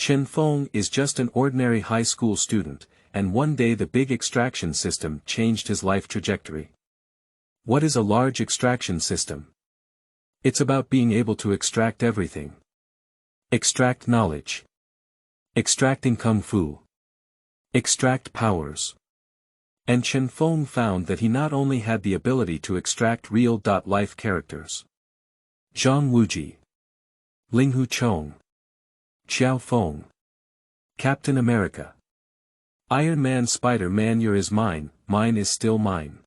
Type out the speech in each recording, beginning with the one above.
Chen Feng is just an ordinary high school student, and one day the big extraction system changed his life trajectory. What is a large extraction system? It's about being able to extract everything. Extract knowledge. Extracting kung fu. Extract powers. And Chen Feng found that he not only had the ability to extract real-life characters. Zhang Wuji. Linghu Chong. Qiao Feng. Captain America. Iron Man, Spider-Man, yours is mine is still mine.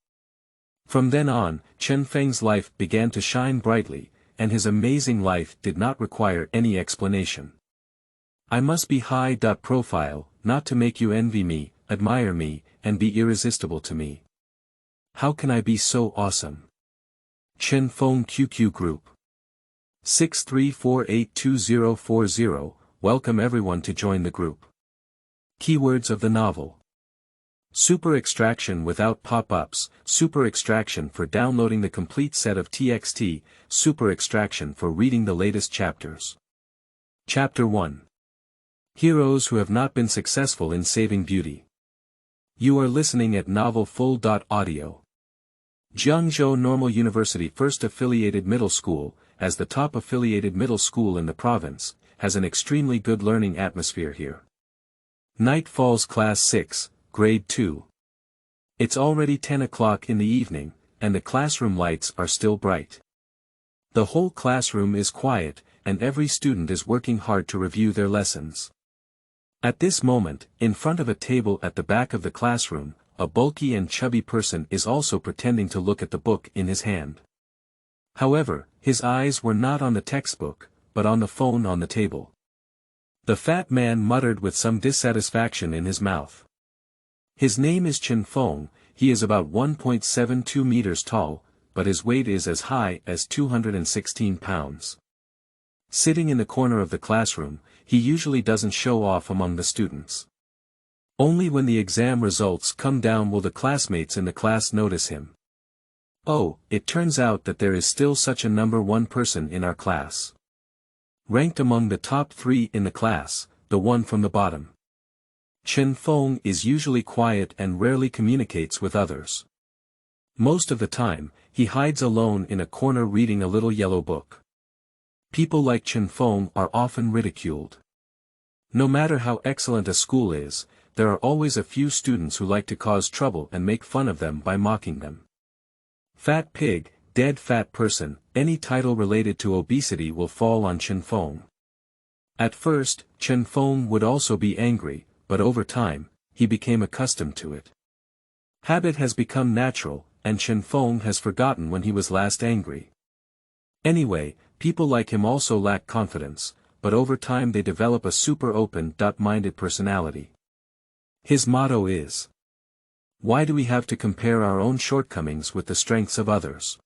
From then on, Chen Feng's life began to shine brightly, and his amazing life did not require any explanation. I must be high profile, not to make you envy me, admire me, and be irresistible to me. How can I be so awesome? Chen Feng QQ Group 63482040. Welcome everyone to join the group. Keywords of the novel. Super extraction without pop-ups, super extraction for downloading the complete set of TXT, super extraction for reading the latest chapters. Chapter 1. Heroes who have not been successful in saving beauty. You are listening at Novel Full.audio. Jiangzhou Normal University, first affiliated middle school, as the top affiliated middle school in the province, has an extremely good learning atmosphere here. Night falls, Class 6, Grade 2. It's already 10 o'clock in the evening, and the classroom lights are still bright. The whole classroom is quiet, and every student is working hard to review their lessons. At this moment, in front of a table at the back of the classroom, a bulky and chubby person is also pretending to look at the book in his hand. However, his eyes were not on the textbook, but on the phone on the table. The fat man muttered with some dissatisfaction in his mouth. His name is Chen Feng. He is about 1.72 meters tall, but his weight is as high as 216 pounds. Sitting in the corner of the classroom, he usually doesn't show off among the students. Only when the exam results come down will the classmates in the class notice him. Oh, it turns out that there is still such a number one person in our class. Ranked among the top 3 in the class, the one from the bottom. Chen Feng is usually quiet and rarely communicates with others. Most of the time, he hides alone in a corner reading a little yellow book. People like Chen Feng are often ridiculed. No matter how excellent a school is, there are always a few students who like to cause trouble and make fun of them by mocking them. Fat pig, dead fat person, any title related to obesity will fall on Chen Feng. At first, Chen Feng would also be angry, but over time, he became accustomed to it. Habit has become natural, and Chen Feng has forgotten when he was last angry. Anyway, people like him also lack confidence, but over time they develop a super open-minded personality. His motto is, "Why do we have to compare our own shortcomings with the strengths of others?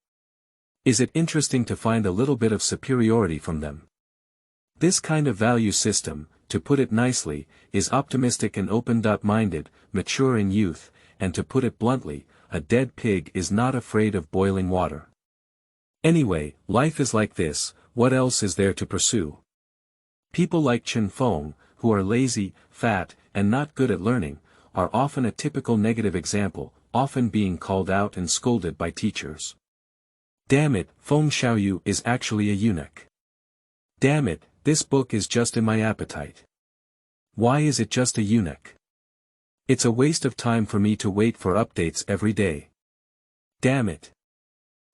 Is it interesting to find a little bit of superiority from them?" This kind of value system, to put it nicely, is optimistic and open-minded, mature in youth, and to put it bluntly, a dead pig is not afraid of boiling water. Anyway, life is like this, what else is there to pursue? People like Chen Feng, who are lazy, fat, and not good at learning, are often a typical negative example, often being called out and scolded by teachers. Damn it, Feng Xiaoyu is actually a eunuch. Damn it, this book is just in my appetite. Why is it just a eunuch? It's a waste of time for me to wait for updates every day. Damn it.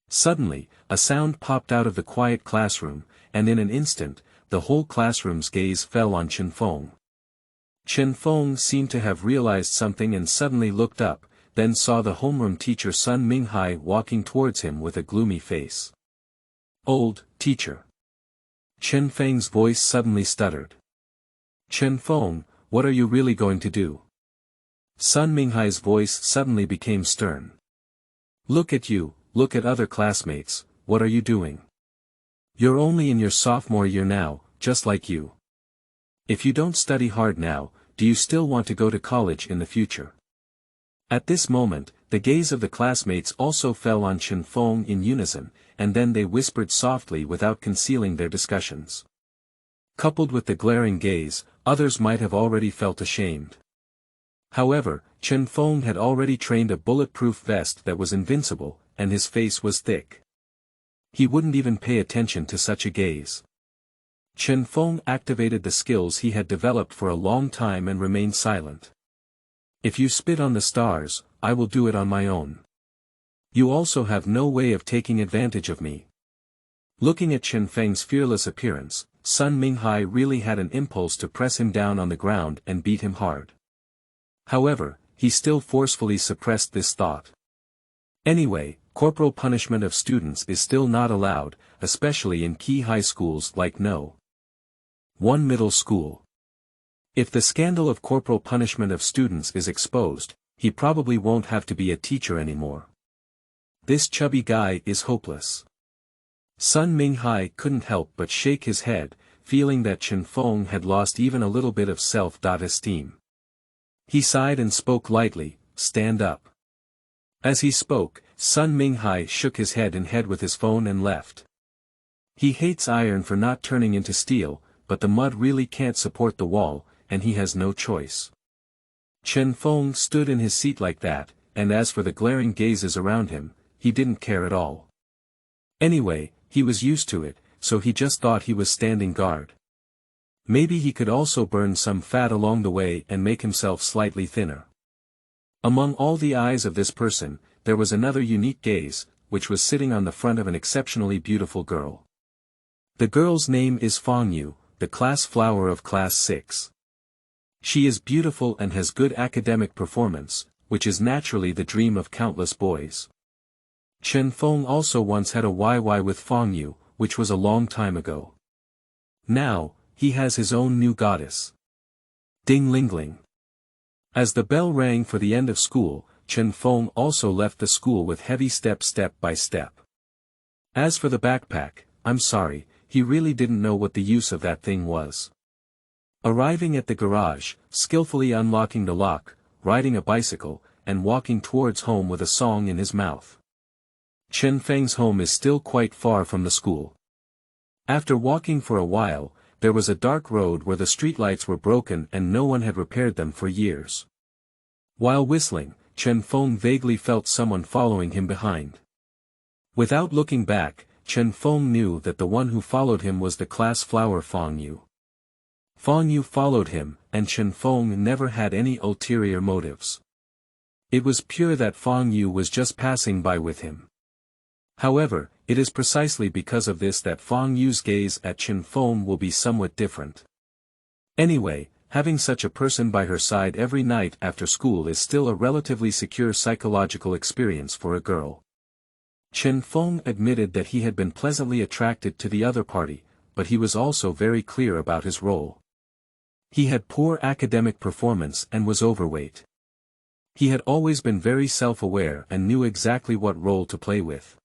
Suddenly, a sound popped out of the quiet classroom, and in an instant, the whole classroom's gaze fell on Chen Feng. Chen Feng seemed to have realized something and suddenly looked up, then saw the homeroom teacher Sun Minghai walking towards him with a gloomy face. "Old teacher." Chen Feng's voice suddenly stuttered. "Chen Feng, what are you really going to do?" Sun Minghai's voice suddenly became stern. "Look at you, look at other classmates, what are you doing? You're only in your sophomore year now, just like you. If you don't study hard now, do you still want to go to college in the future?" At this moment, the gaze of the classmates also fell on Chen Feng in unison, and then they whispered softly without concealing their discussions. Coupled with the glaring gaze, others might have already felt ashamed. However, Chen Feng had already trained a bulletproof vest that was invincible, and his face was thick. He wouldn't even pay attention to such a gaze. Chen Feng activated the skills he had developed for a long time and remained silent. If you spit on the stars, I will do it on my own. You also have no way of taking advantage of me. Looking at Chen Feng's fearless appearance, Sun Minghai really had an impulse to press him down on the ground and beat him hard. However, he still forcefully suppressed this thought. Anyway, corporal punishment of students is still not allowed, especially in key high schools like No. 1 middle school. If the scandal of corporal punishment of students is exposed, he probably won't have to be a teacher anymore. This chubby guy is hopeless. Sun Minghai couldn't help but shake his head, feeling that Chen Feng had lost even a little bit of self-esteem. He sighed and spoke lightly, "Stand up." As he spoke, Sun Minghai shook his head with his phone and left. He hates iron for not turning into steel, but the mud really can't support the wall, and he has no choice. Chen Feng stood in his seat like that, and as for the glaring gazes around him, he didn't care at all. Anyway, he was used to it, so he just thought he was standing guard. Maybe he could also burn some fat along the way and make himself slightly thinner. Among all the eyes of this person, there was another unique gaze, which was sitting on the front of an exceptionally beautiful girl. The girl's name is Fang Yu, the class flower of class 6. She is beautiful and has good academic performance, which is naturally the dream of countless boys. Chen Feng also once had a YY with Fang Yu, which was a long time ago. Now, he has his own new goddess. Ding Lingling. As the bell rang for the end of school, Chen Feng also left the school with heavy steps step by step. As for the backpack, I'm sorry, he really didn't know what the use of that thing was. Arriving at the garage, skillfully unlocking the lock, riding a bicycle, and walking towards home with a song in his mouth. Chen Feng's home is still quite far from the school. After walking for a while, there was a dark road where the streetlights were broken and no one had repaired them for years. While whistling, Chen Feng vaguely felt someone following him behind. Without looking back, Chen Feng knew that the one who followed him was the class flower Fang Yu. Fang Yu followed him, and Chen Feng never had any ulterior motives. It was pure that Fang Yu was just passing by with him. However, it is precisely because of this that Fang Yu's gaze at Chen Feng will be somewhat different. Anyway, having such a person by her side every night after school is still a relatively secure psychological experience for a girl. Chen Feng admitted that he had been pleasantly attracted to the other party, but he was also very clear about his role. He had poor academic performance and was overweight. He had always been very self-aware and knew exactly what role to play with.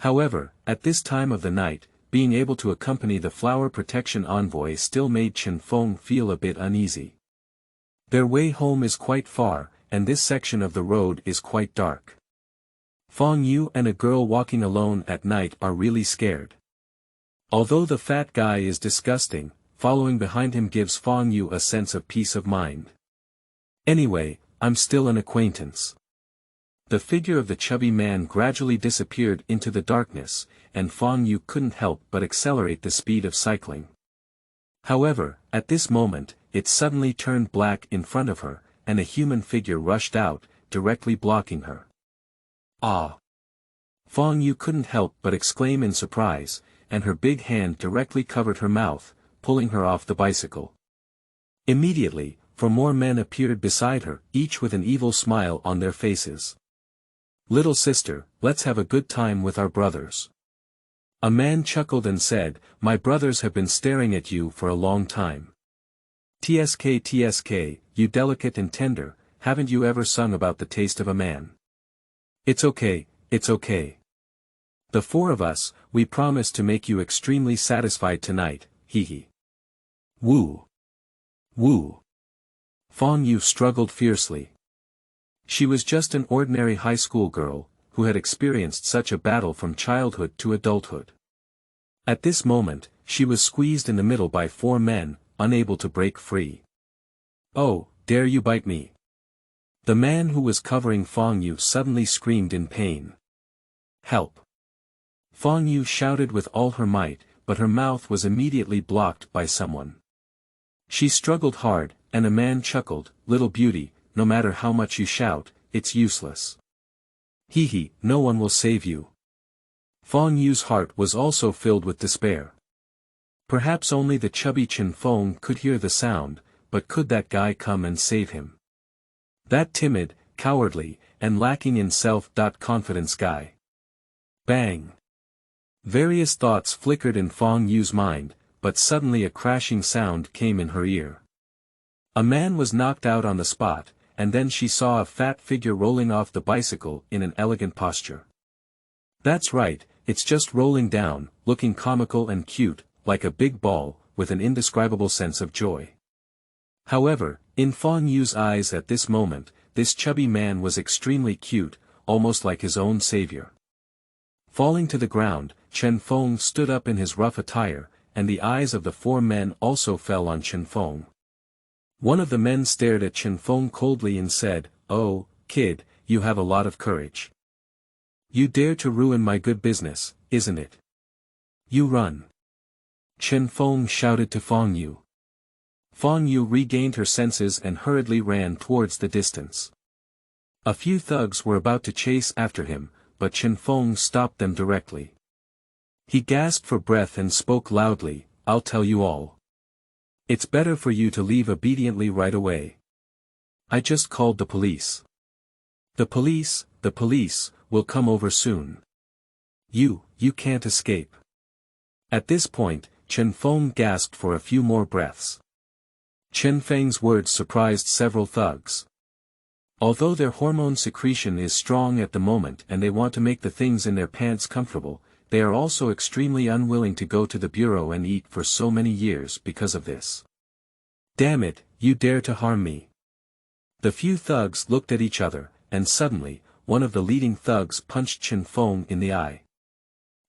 However, at this time of the night, being able to accompany the flower protection envoy still made Chen Feng feel a bit uneasy. Their way home is quite far, and this section of the road is quite dark. Fang Yu and a girl walking alone at night are really scared. Although the fat guy is disgusting, following behind him gives Fang Yu a sense of peace of mind. Anyway, I'm still an acquaintance. The figure of the chubby man gradually disappeared into the darkness, and Fang Yu couldn't help but accelerate the speed of cycling. However, at this moment, it suddenly turned black in front of her, and a human figure rushed out, directly blocking her. Ah! Fang Yu couldn't help but exclaim in surprise, and her big hand directly covered her mouth, pulling her off the bicycle. Immediately, 4 more men appeared beside her, each with an evil smile on their faces. "Little sister, let's have a good time with our brothers." A man chuckled and said, "My brothers have been staring at you for a long time. TSK, you delicate and tender, haven't you ever sung about the taste of a man? It's okay, it's okay. The 4 of us, we promise to make you extremely satisfied tonight, hee hee." Woo! Woo! Fang Yu struggled fiercely. She was just an ordinary high school girl, who had experienced such a battle from childhood to adulthood. At this moment, she was squeezed in the middle by 4 men, unable to break free. "Oh, dare you bite me!" The man who was covering Feng Yu suddenly screamed in pain. "Help!" Feng Yu shouted with all her might, but her mouth was immediately blocked by someone. She struggled hard, and a man chuckled, "Little beauty, no matter how much you shout, it's useless. Hee hee, no one will save you." Feng Yu's heart was also filled with despair. Perhaps only the chubby Chen Feng could hear the sound, but could that guy come and save him? That timid, cowardly, and lacking in self-confidence guy. Bang! Various thoughts flickered in Feng Yu's mind, but suddenly a crashing sound came in her ear. A man was knocked out on the spot, and then she saw a fat figure rolling off the bicycle in an elegant posture. That's right, it's just rolling down, looking comical and cute, like a big ball, with an indescribable sense of joy. However, in Feng Yu's eyes at this moment, this chubby man was extremely cute, almost like his own savior. Falling to the ground, Chen Feng stood up in his rough attire, and the eyes of the four men also fell on Chen Feng. One of the men stared at Chen Feng coldly and said, "Oh, kid, you have a lot of courage. You dare to ruin my good business, isn't it? You run." Chen Feng shouted to Feng Yu. Feng Yu regained her senses and hurriedly ran towards the distance. A few thugs were about to chase after him, but Chen Feng stopped them directly. He gasped for breath and spoke loudly, "I'll tell you all. It's better for you to leave obediently right away. I just called the police. The police, will come over soon. You can't escape." At this point, Chen Feng gasped for a few more breaths. Chen Feng's words surprised several thugs. Although their hormone secretion is strong at the moment and they want to make the things in their pants comfortable, they are also extremely unwilling to go to the bureau and eat for so many years because of this. "Damn it, you dare to harm me." The few thugs looked at each other, and suddenly, one of the leading thugs punched Chen Feng in the eye.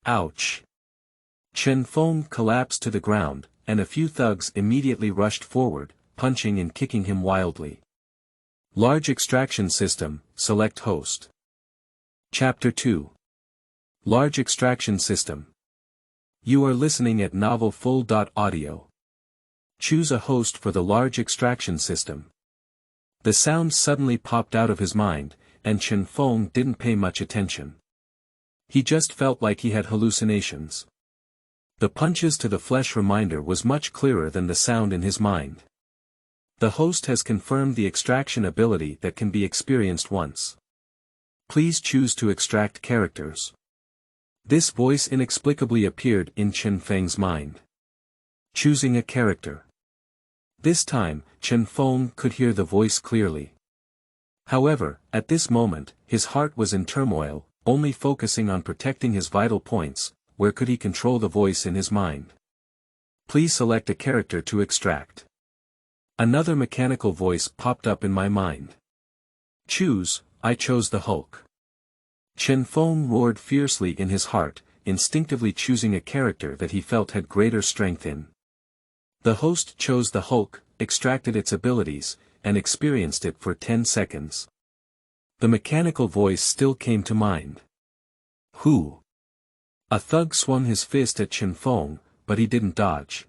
Ouch! Chen Feng collapsed to the ground, and a few thugs immediately rushed forward, punching and kicking him wildly. Large Extraction System, Select Host. Chapter 2. Large Extraction System. You are listening at novelfull.audio. Choose a host for the Large Extraction System. The sound suddenly popped out of his mind, and Chen Feng didn't pay much attention. He just felt like he had hallucinations. The punches to the flesh reminder was much clearer than the sound in his mind. The host has confirmed the extraction ability that can be experienced once. Please choose to extract characters. This voice inexplicably appeared in Chen Feng's mind. Choosing a character. This time, Chen Feng could hear the voice clearly. However, at this moment, his heart was in turmoil, only focusing on protecting his vital points. Where could he control the voice in his mind? Please select a character to extract. Another mechanical voice popped up in my mind. Choose. I chose the Hulk. Chen Feng roared fiercely in his heart, instinctively choosing a character that he felt had greater strength in. The host chose the Hulk, extracted its abilities, and experienced it for 10 seconds. The mechanical voice still came to mind. Who? A thug swung his fist at Chen Feng, but he didn't dodge.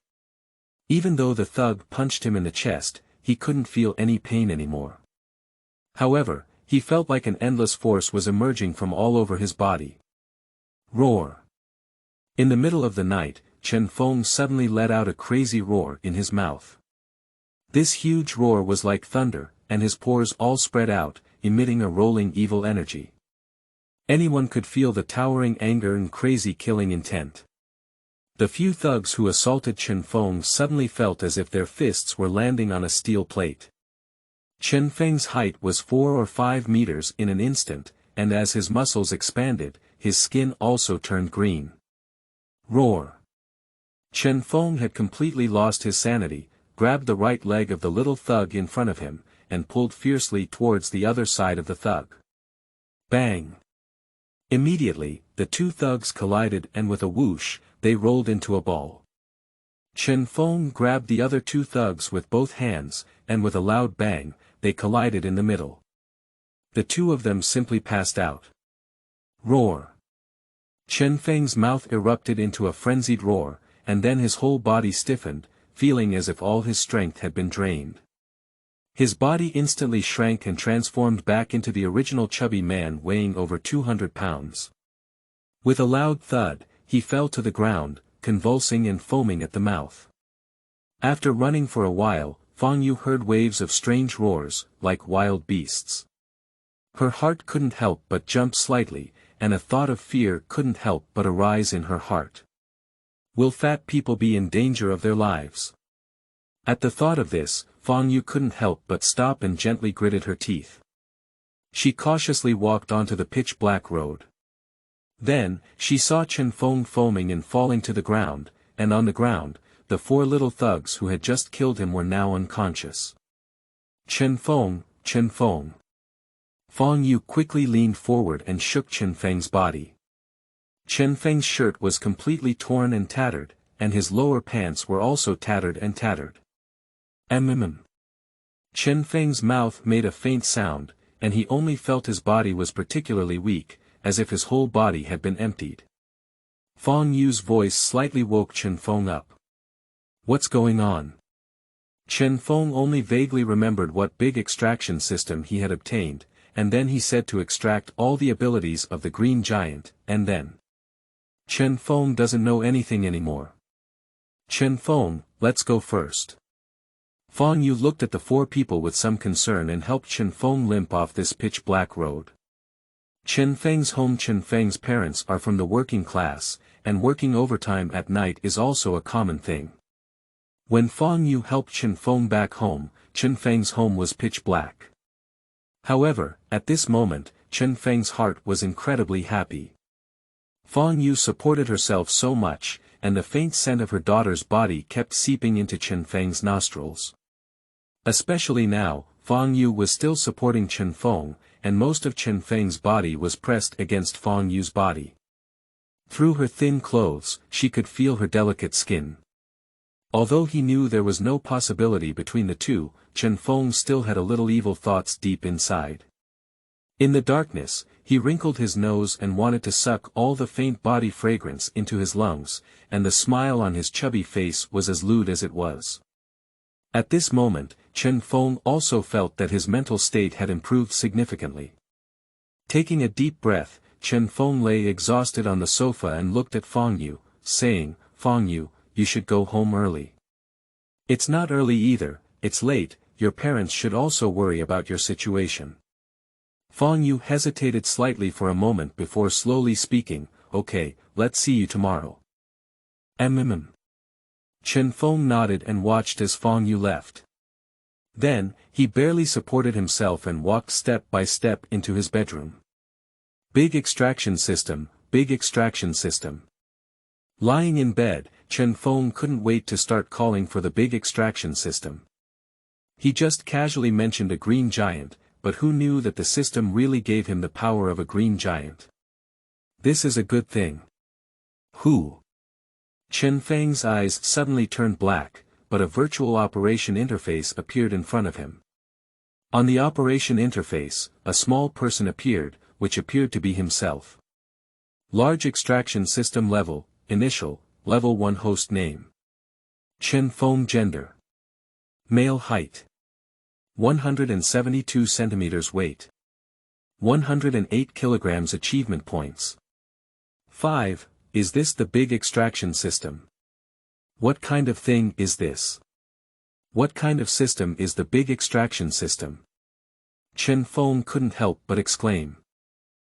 Even though the thug punched him in the chest, he couldn't feel any pain anymore. However, he felt like an endless force was emerging from all over his body. Roar! In the middle of the night, Chen Feng suddenly let out a crazy roar in his mouth. This huge roar was like thunder, and his pores all spread out, emitting a rolling evil energy. Anyone could feel the towering anger and crazy killing intent. The few thugs who assaulted Chen Feng suddenly felt as if their fists were landing on a steel plate. Chen Feng's height was 4 or 5 meters in an instant, and as his muscles expanded, his skin also turned green. Roar! Chen Feng had completely lost his sanity, grabbed the right leg of the little thug in front of him, and pulled fiercely towards the other side of the thug. Bang! Immediately, the two thugs collided and with a whoosh, they rolled into a ball. Chen Feng grabbed the other two thugs with both hands, and with a loud bang, they collided in the middle. The two of them simply passed out. Roar. Chen Feng's mouth erupted into a frenzied roar, and then his whole body stiffened, feeling as if all his strength had been drained. His body instantly shrank and transformed back into the original chubby man weighing over 200 pounds. With a loud thud, he fell to the ground, convulsing and foaming at the mouth. After running for a while, Fang Yu heard waves of strange roars, like wild beasts. Her heart couldn't help but jump slightly, and a thought of fear couldn't help but arise in her heart. Will fat people be in danger of their lives? At the thought of this, Fang Yu couldn't help but stop and gently gritted her teeth. She cautiously walked onto the pitch-black road. Then, she saw Chen Feng foaming and falling to the ground, and on the ground, the four little thugs who had just killed him were now unconscious. Chen Feng, Chen Feng. Fang Yu quickly leaned forward and shook Chen Feng's body. Chen Feng's shirt was completely torn and tattered, and his lower pants were also tattered and tattered. Chen Feng's mouth made a faint sound, and he only felt his body was particularly weak, as if his whole body had been emptied. Fang Yu's voice slightly woke Chen Feng up. What's going on? Chen Feng only vaguely remembered what big extraction system he had obtained, and then he said to extract all the abilities of the Green Giant, and then. Chen Feng doesn't know anything anymore. Chen Feng, let's go first. Fang Yu looked at the four people with some concern and helped Chen Feng limp off this pitch-black road. Chen Feng's parents are from the working class, and working overtime at night is also a common thing. When Fang Yu helped Chen Feng back home, Chen Feng's home was pitch-black. However, at this moment, Chen Feng's heart was incredibly happy. Fang Yu supported herself so much, and the faint scent of her daughter's body kept seeping into Chen Feng's nostrils. Especially now, Fang Yu was still supporting Chen Feng, and most of Chen Feng's body was pressed against Fang Yu's body. Through her thin clothes, she could feel her delicate skin. Although he knew there was no possibility between the two, Chen Feng still had a little evil thoughts deep inside. In the darkness, he wrinkled his nose and wanted to suck all the faint body fragrance into his lungs, and the smile on his chubby face was as lewd as it was. At this moment, Chen Feng also felt that his mental state had improved significantly. Taking a deep breath, Chen Feng lay exhausted on the sofa and looked at Fang Yu, saying, Fang Yu, you should go home early. It's not early either, it's late, your parents should also worry about your situation. Fang Yu hesitated slightly for a moment before slowly speaking, okay, let's see you tomorrow. Chen Feng nodded and watched as Fang Yu left. Then, he barely supported himself and walked step by step into his bedroom. Big extraction system, big extraction system. Lying in bed, Chen Feng couldn't wait to start calling for the big extraction system. He just casually mentioned a green giant, but who knew that the system really gave him the power of a green giant? This is a good thing. Who? Chen Feng's eyes suddenly turned black, but a virtual operation interface appeared in front of him. On the operation interface, a small person appeared, which appeared to be himself. Large extraction system level, initial, level 1 host name. Chen Feng gender. Male height. 172 centimeters weight. 108 kilograms achievement points. 5. Is this the big extraction system? What kind of thing is this? What kind of system is the big extraction system? Chen Feng couldn't help but exclaim.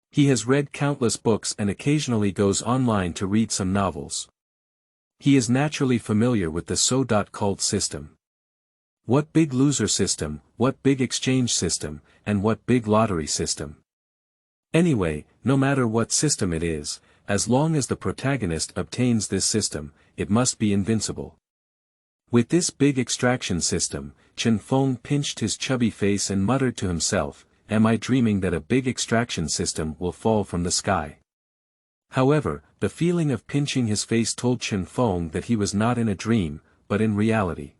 He has read countless books and occasionally goes online to read some novels. He is naturally familiar with the so-called system. What big loser system, what big exchange system, and what big lottery system? Anyway, no matter what system it is, as long as the protagonist obtains this system, it must be invincible. With this big extraction system, Chen Feng pinched his chubby face and muttered to himself, am I dreaming that a big extraction system will fall from the sky? However, the feeling of pinching his face told Chen Feng that he was not in a dream, but in reality.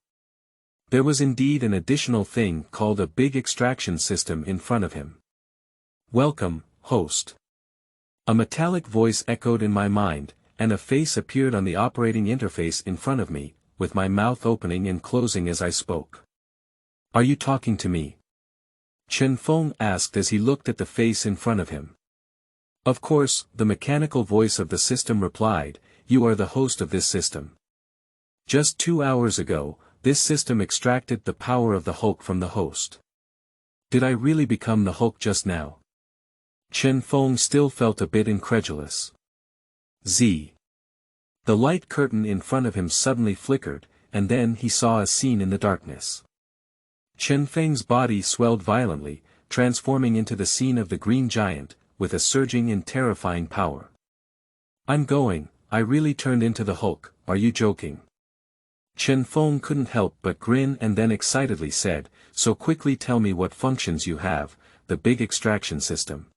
There was indeed an additional thing called a big extraction system in front of him. "Welcome, host." A metallic voice echoed in my mind, and a face appeared on the operating interface in front of me, with my mouth opening and closing as I spoke. "Are you talking to me?" Chen Feng asked as he looked at the face in front of him. "Of course," the mechanical voice of the system replied, "you are the host of this system. Just 2 hours ago, this system extracted the power of the Hulk from the host." "Did I really become the Hulk just now?" Chen Feng still felt a bit incredulous. Z. The light curtain in front of him suddenly flickered, and then he saw a scene in the darkness. Chen Feng's body swelled violently, transforming into the scene of the Green Giant, with a surging and terrifying power. I really turned into the Hulk, are you joking?" Chen Feng couldn't help but grin and then excitedly said, "So quickly tell me what functions you have, the big extraction system.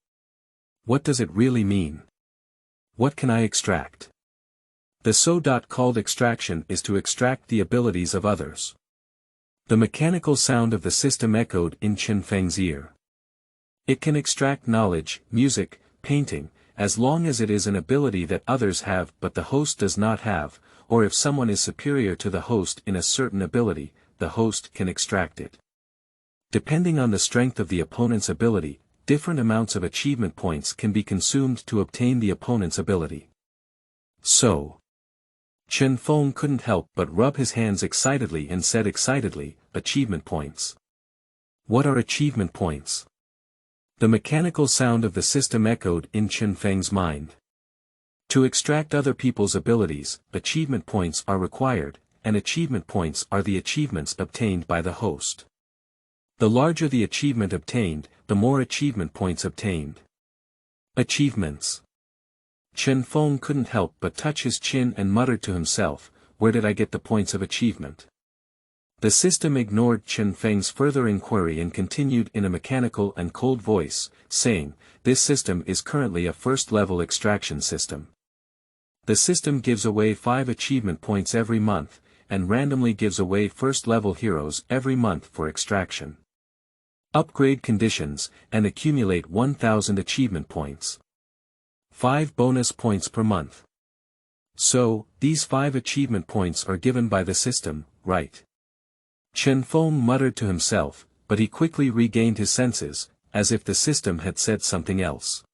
What does it really mean? What can I extract?" The Shou called extraction is to extract the abilities of others. The mechanical sound of the system echoed in Chen Feng's ear. It can extract knowledge, music, painting, as long as it is an ability that others have but the host does not have, or if someone is superior to the host in a certain ability, the host can extract it. Depending on the strength of the opponent's ability, different amounts of achievement points can be consumed to obtain the opponent's ability. So, Chen Feng couldn't help but rub his hands excitedly and said excitedly, "Achievement points. What are achievement points?" The mechanical sound of the system echoed in Chen Feng's mind. To extract other people's abilities, achievement points are required, and achievement points are the achievements obtained by the host. The larger the achievement obtained, the more achievement points obtained. Achievements. Chen Feng couldn't help but touch his chin and muttered to himself, "Where did I get the points of achievement?" The system ignored Chen Feng's further inquiry and continued in a mechanical and cold voice, saying, "This system is currently a first-level extraction system. The system gives away 5 achievement points every month, and randomly gives away first-level heroes every month for extraction. Upgrade conditions, and accumulate 1,000 achievement points. 5 bonus points per month. So, these 5 achievement points are given by the system, right?" Chen Feng muttered to himself, but he quickly regained his senses, as if the system had said something else.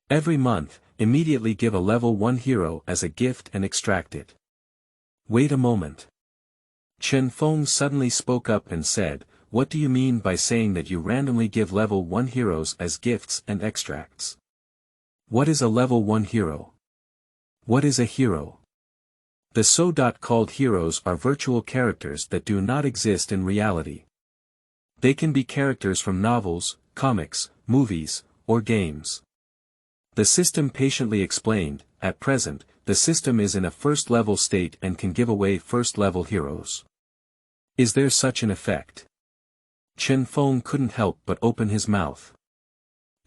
"Every month, immediately give a level 1 hero as a gift and extract it." "Wait a moment." Chen Feng suddenly spoke up and said, "What do you mean by saying that you randomly give level 1 heroes as gifts and extracts? What is a level 1 hero? What is a hero?" The Shou called heroes are virtual characters that do not exist in reality. They can be characters from novels, comics, movies, or games. The system patiently explained, "At present, the system is in a first-level state and can give away first-level heroes." "Is there such an effect?" Chen Feng couldn't help but open his mouth.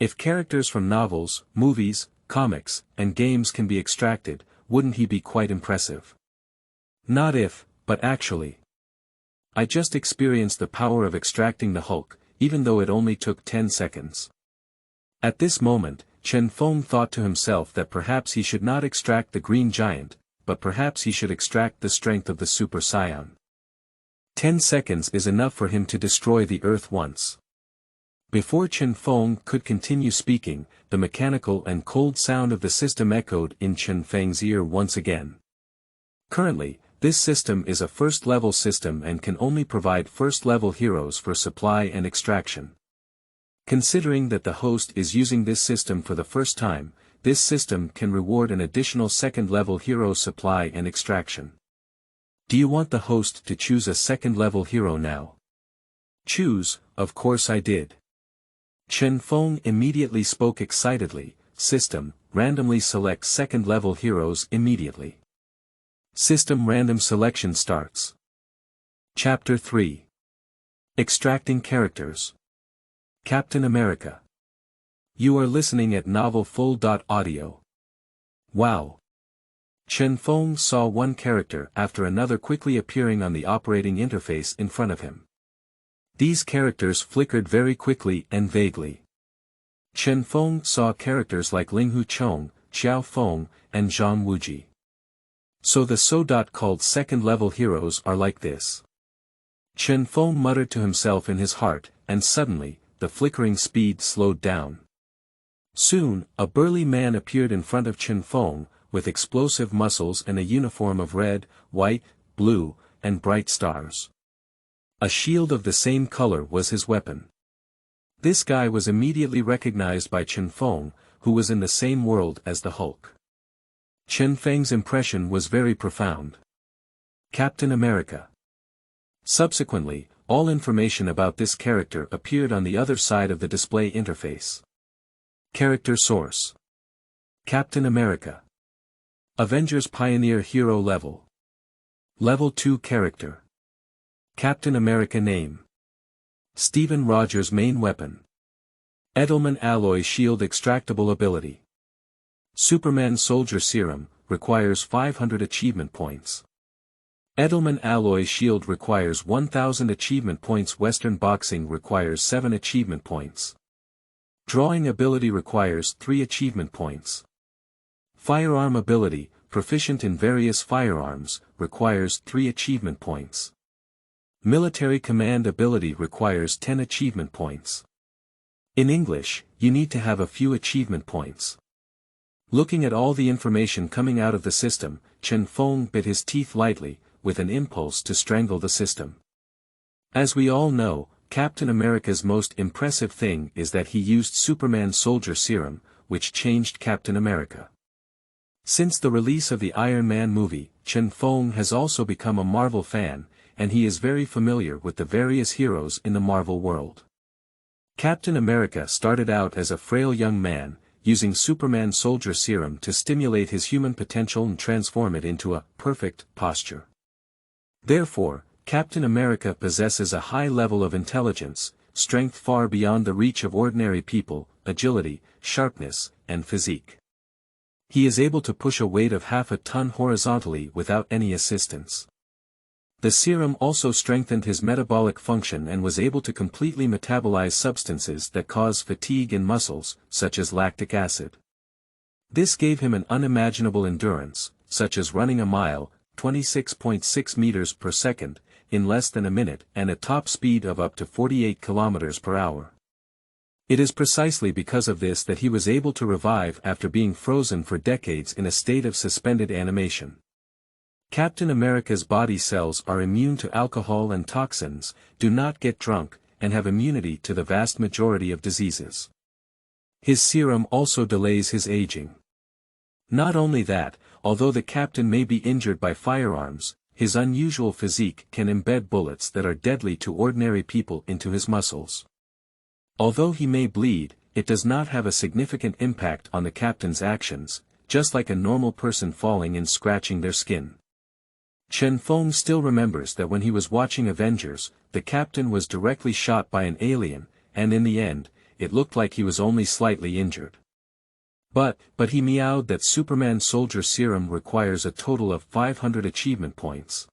If characters from novels, movies, comics, and games can be extracted, wouldn't he be quite impressive? "Not if, but actually. I just experienced the power of extracting the Hulk, even though it only took 10 seconds. At this moment, Chen Feng thought to himself that perhaps he should not extract the Green Giant, but perhaps he should extract the strength of the Super Saiyan. 10 seconds is enough for him to destroy the Earth once. Before Chen Feng could continue speaking, the mechanical and cold sound of the system echoed in Chen Feng's ear once again. Currently, this system is a first-level system and can only provide first-level heroes for supply and extraction. Considering that the host is using this system for the first time, this system can reward an additional second-level hero supply and extraction. Do you want the host to choose a second-level hero now? Choose, of course I did. Chen Feng immediately spoke excitedly, "System, randomly select second-level heroes immediately." System random selection starts. Chapter 3. Extracting Characters. Captain America. You are listening at novelfull.audio. Wow. Chen Feng saw one character after another quickly appearing on the operating interface in front of him. These characters flickered very quickly and vaguely. Chen Feng saw characters like Linghu Chong, Qiao Feng, and Zhang Wuji. So the so-called second-level heroes are like this. Chen Feng muttered to himself in his heart, and suddenly, the flickering speed slowed down. Soon, a burly man appeared in front of Chen Feng, with explosive muscles and a uniform of red, white, blue, and bright stars. A shield of the same color was his weapon. This guy was immediately recognized by Chen Feng, who was in the same world as the Hulk. Chen Feng's impression was very profound. Captain America. Subsequently, all information about this character appeared on the other side of the display interface. Character source. Captain America. Avengers Pioneer Hero Level. Level 2 Character. Captain America Name. Stephen Rogers Main Weapon. Edelman Alloy Shield Extractable Ability. Superman Soldier Serum, requires 500 achievement points. Edelman Alloy Shield requires 1000 achievement points. Western Boxing requires 7 achievement points. Drawing Ability requires 3 achievement points. Firearm Ability, proficient in various firearms, requires 3 achievement points. Military Command Ability requires 10 achievement points. In English, you need to have a few achievement points. Looking at all the information coming out of the system, Chen Feng bit his teeth lightly, with an impulse to strangle the system. As we all know, Captain America's most impressive thing is that he used Superman Soldier Serum, which changed Captain America. Since the release of the Iron Man movie, Chen Feng has also become a Marvel fan, and he is very familiar with the various heroes in the Marvel world. Captain America started out as a frail young man, using Superman Soldier Serum to stimulate his human potential and transform it into a perfect posture. Therefore, Captain America possesses a high level of intelligence, strength far beyond the reach of ordinary people, agility, sharpness, and physique. He is able to push a weight of half a ton horizontally without any assistance. The serum also strengthened his metabolic function and was able to completely metabolize substances that cause fatigue in muscles, such as lactic acid. This gave him an unimaginable endurance, such as running a mile, 26.6 meters per second, in less than a minute and a top speed of up to 48 kilometers per hour. It is precisely because of this that he was able to revive after being frozen for decades in a state of suspended animation. Captain America's body cells are immune to alcohol and toxins, do not get drunk, and have immunity to the vast majority of diseases. His serum also delays his aging. Not only that, although the captain may be injured by firearms, his unusual physique can embed bullets that are deadly to ordinary people into his muscles. Although he may bleed, it does not have a significant impact on the captain's actions, just like a normal person falling and scratching their skin. Chen Feng still remembers that when he was watching Avengers, the captain was directly shot by an alien, and in the end, it looked like he was only slightly injured. But he meowed that Superman Soldier Serum requires a total of 500 achievement points.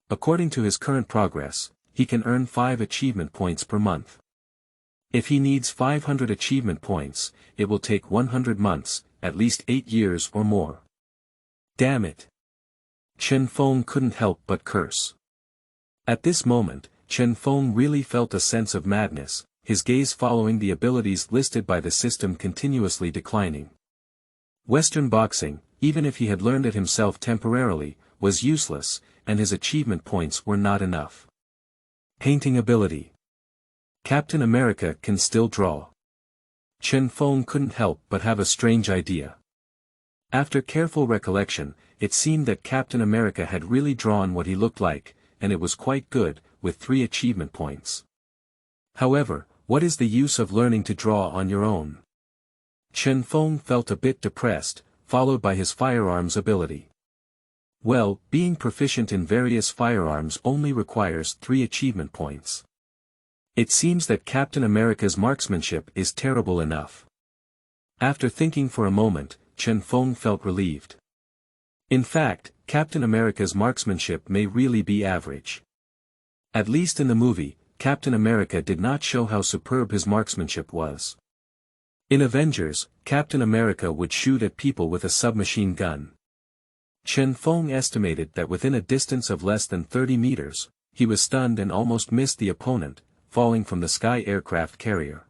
According to his current progress, he can earn 5 achievement points per month. If he needs 500 achievement points, it will take 100 months, at least 8 years or more. Damn it! Chen Feng couldn't help but curse. At this moment, Chen Feng really felt a sense of madness, his gaze following the abilities listed by the system continuously declining. Western boxing, even if he had learned it himself temporarily, was useless, and his achievement points were not enough. Painting ability. Captain America can still draw. Chen Feng couldn't help but have a strange idea. After careful recollection, it seemed that Captain America had really drawn what he looked like, and it was quite good, with 3 achievement points. However, what is the use of learning to draw on your own? Chen Feng felt a bit depressed, followed by his firearms ability. Well, being proficient in various firearms only requires 3 achievement points. It seems that Captain America's marksmanship is terrible enough. After thinking for a moment, Chen Feng felt relieved. In fact, Captain America's marksmanship may really be average. At least in the movie, Captain America did not show how superb his marksmanship was. In Avengers, Captain America would shoot at people with a submachine gun. Chen Feng estimated that within a distance of less than 30 meters, he was stunned and almost missed the opponent, falling from the sky aircraft carrier.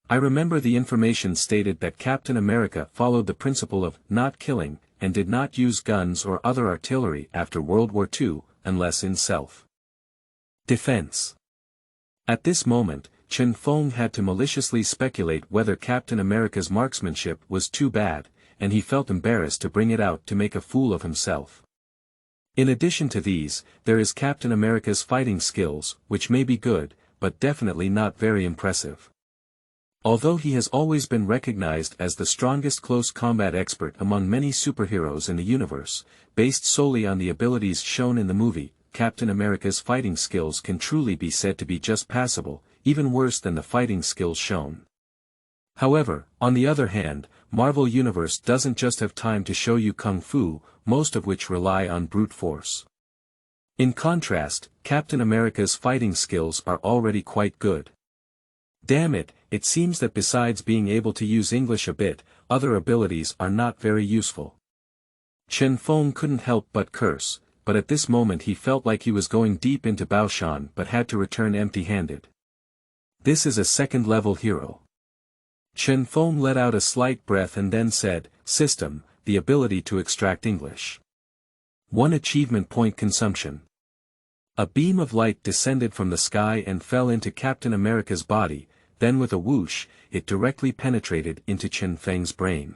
I remember the information stated that Captain America followed the principle of not killing, and did not use guns or other artillery after World War II, unless in self-defense. At this moment, Chen Feng had to maliciously speculate whether Captain America's marksmanship was too bad, and he felt embarrassed to bring it out to make a fool of himself. In addition to these, there is Captain America's fighting skills, which may be good, but definitely not very impressive. Although he has always been recognized as the strongest close combat expert among many superheroes in the universe, based solely on the abilities shown in the movie, Captain America's fighting skills can truly be said to be just passable, even worse than the fighting skills shown. However, on the other hand, Marvel Universe doesn't just have time to show you kung fu, most of which rely on brute force. In contrast, Captain America's fighting skills are already quite good. Damn it, it seems that besides being able to use English a bit, other abilities are not very useful. Chen Feng couldn't help but curse, but at this moment he felt like he was going deep into Baoshan but had to return empty-handed. This is a second-level hero. Chen Feng let out a slight breath and then said, System, the ability to extract English. 1 achievement point consumption. A beam of light descended from the sky and fell into Captain America's body, then with a whoosh, it directly penetrated into Chen Feng's brain.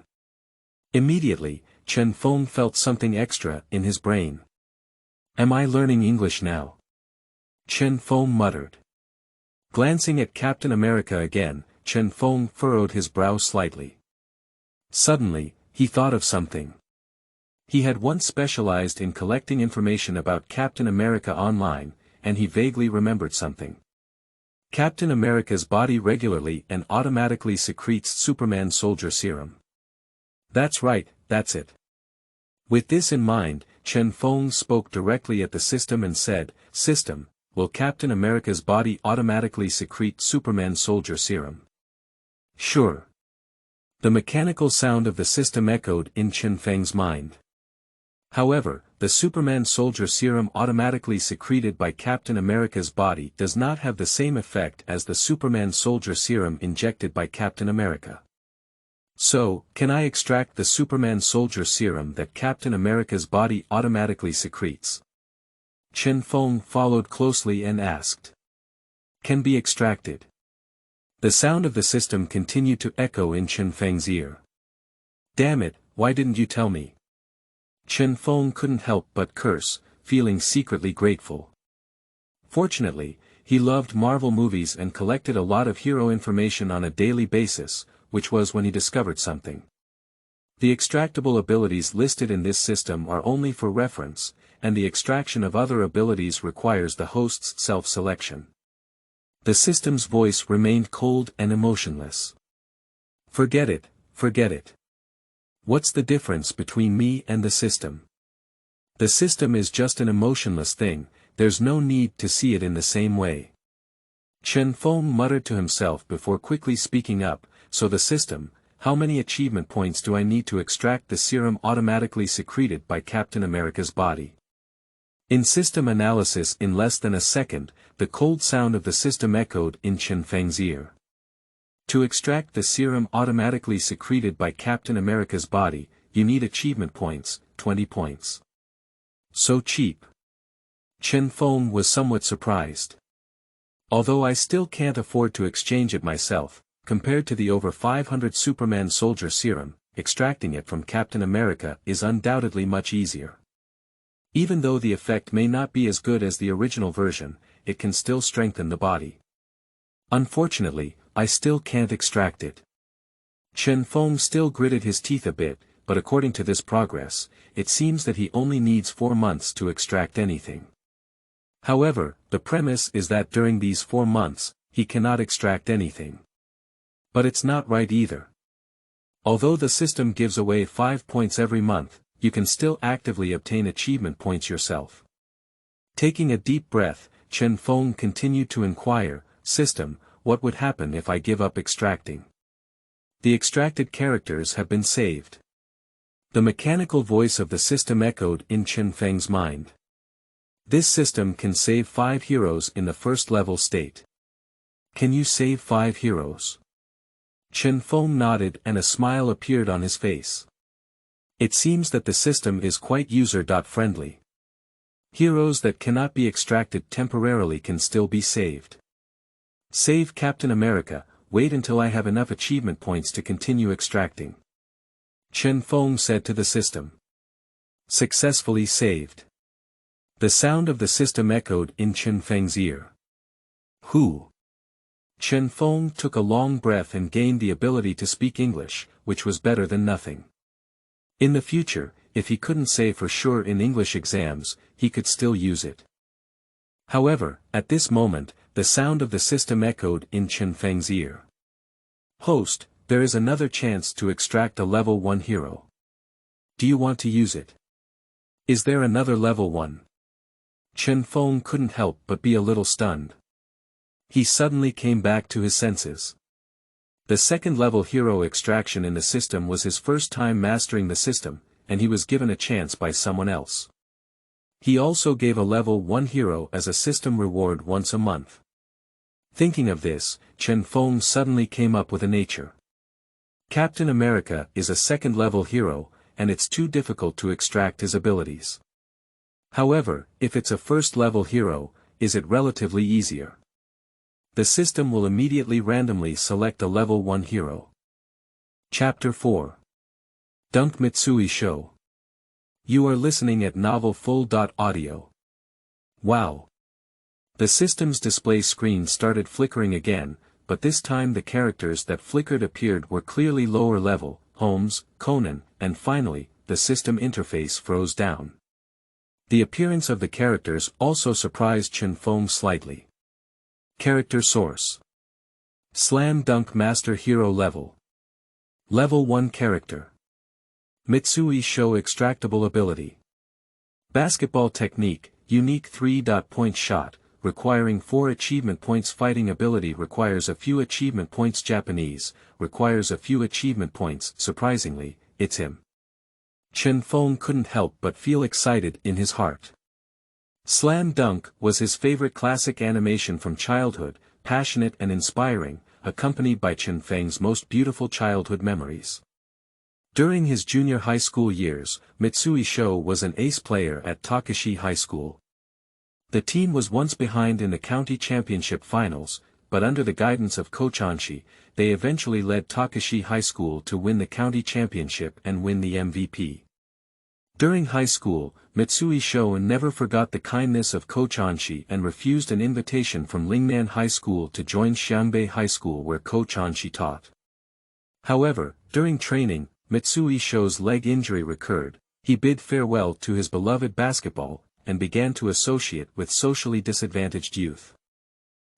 Immediately, Chen Feng felt something extra in his brain. Am I learning English now? Chen Feng muttered. Glancing at Captain America again, Chen Feng furrowed his brow slightly. Suddenly, he thought of something. He had once specialized in collecting information about Captain America online, and he vaguely remembered something. Captain America's body regularly and automatically secretes Superman soldier serum. That's right, that's it. With this in mind, Chen Feng spoke directly at the system and said, System, will Captain America's body automatically secrete Superman soldier serum? Sure. The mechanical sound of the system echoed in Chen Feng's mind. However, the Superman soldier serum automatically secreted by Captain America's body does not have the same effect as the Superman soldier serum injected by Captain America. So, can I extract the Superman soldier serum that Captain America's body automatically secretes? Chen Feng followed closely and asked. Can be extracted. The sound of the system continued to echo in Chen Feng's ear. Damn it, why didn't you tell me? Chen Feng couldn't help but curse, feeling secretly grateful. Fortunately, he loved Marvel movies and collected a lot of hero information on a daily basis, which was when he discovered something. The extractable abilities listed in this system are only for reference, and the extraction of other abilities requires the host's self-selection. The system's voice remained cold and emotionless. Forget it, forget it. What's the difference between me and the system? The system is just an emotionless thing, there's no need to see it in the same way. Chen Feng muttered to himself before quickly speaking up, so the system, how many achievement points do I need to extract the serum automatically secreted by Captain America's body? In system analysis in less than a second, the cold sound of the system echoed in Chen Feng's ear. To extract the serum automatically secreted by Captain America's body, you need achievement points, 20 points. So cheap. Chen Feng was somewhat surprised. Although I still can't afford to exchange it myself, compared to the over 500 Superman soldier serum, extracting it from Captain America is undoubtedly much easier. Even though the effect may not be as good as the original version, it can still strengthen the body. Unfortunately, I still can't extract it. Chen Feng still gritted his teeth a bit, but according to this progress, it seems that he only needs 4 months to extract anything. However, the premise is that during these 4 months, he cannot extract anything. But it's not right either. Although the system gives away 5 points every month, you can still actively obtain achievement points yourself. Taking a deep breath, Chen Feng continued to inquire, "System, what would happen if I give up extracting?" "The extracted characters have been saved." The mechanical voice of the system echoed in Chen Feng's mind. "This system can save 5 heroes in the first level state." "Can you save 5 heroes?" Chen Feng nodded and a smile appeared on his face. "It seems that the system is quite user-friendly. Heroes that cannot be extracted temporarily can still be saved. Save Captain America, wait until I have enough achievement points to continue extracting." Chen Feng said to the system. "Successfully saved." The sound of the system echoed in Chen Feng's ear. "Who?" Chen Feng took a long breath and gained the ability to speak English, which was better than nothing. In the future, if he couldn't say for sure in English exams, he could still use it. However, at this moment, the sound of the system echoed in Chen Feng's ear. "Host, there is another chance to extract a level 1 hero. Do you want to use it? Is there another level 1? Chen Feng couldn't help but be a little stunned. He suddenly came back to his senses. The second level hero extraction in the system was his first time mastering the system, and he was given a chance by someone else. He also gave a level 1 hero as a system reward once a month. Thinking of this, Chen Feng suddenly came up with a nature. Captain America is a second level hero, and it's too difficult to extract his abilities. However, if it's a first level hero, is it relatively easier? The system will immediately randomly select a level 1 hero. Chapter 4. Dunk Mitsui Shou. You are listening at Novel Full.audio. Wow. The system's display screen started flickering again, but this time the characters that flickered appeared were clearly lower level, Holmes, Conan, and finally, the system interface froze down. The appearance of the characters also surprised Chen Feng slightly. Character source. Slam Dunk Master Hero level. Level 1 character. Mitsui Shou extractable ability. Basketball technique, unique 3-point shot, requiring 4 achievement points. Fighting ability requires a few achievement points. Japanese, requires a few achievement points. Surprisingly, it's him. Chen Feng couldn't help but feel excited in his heart. Slam Dunk was his favorite classic animation from childhood, passionate and inspiring, accompanied by Chen Feng's most beautiful childhood memories. During his junior high school years, Mitsui Shou was an ace player at Takashi High School. The team was once behind in the county championship finals, but under the guidance of Coach Anshi, they eventually led Takashi High School to win the county championship and win the MVP. During high school, Mitsui Shou never forgot the kindness of Coach Anshi and refused an invitation from Lingnan High School to join Xiangbei High School where Coach Anshi taught. However, during training, Mitsui Shou's leg injury recurred. He bid farewell to his beloved basketball, and began to associate with socially disadvantaged youth.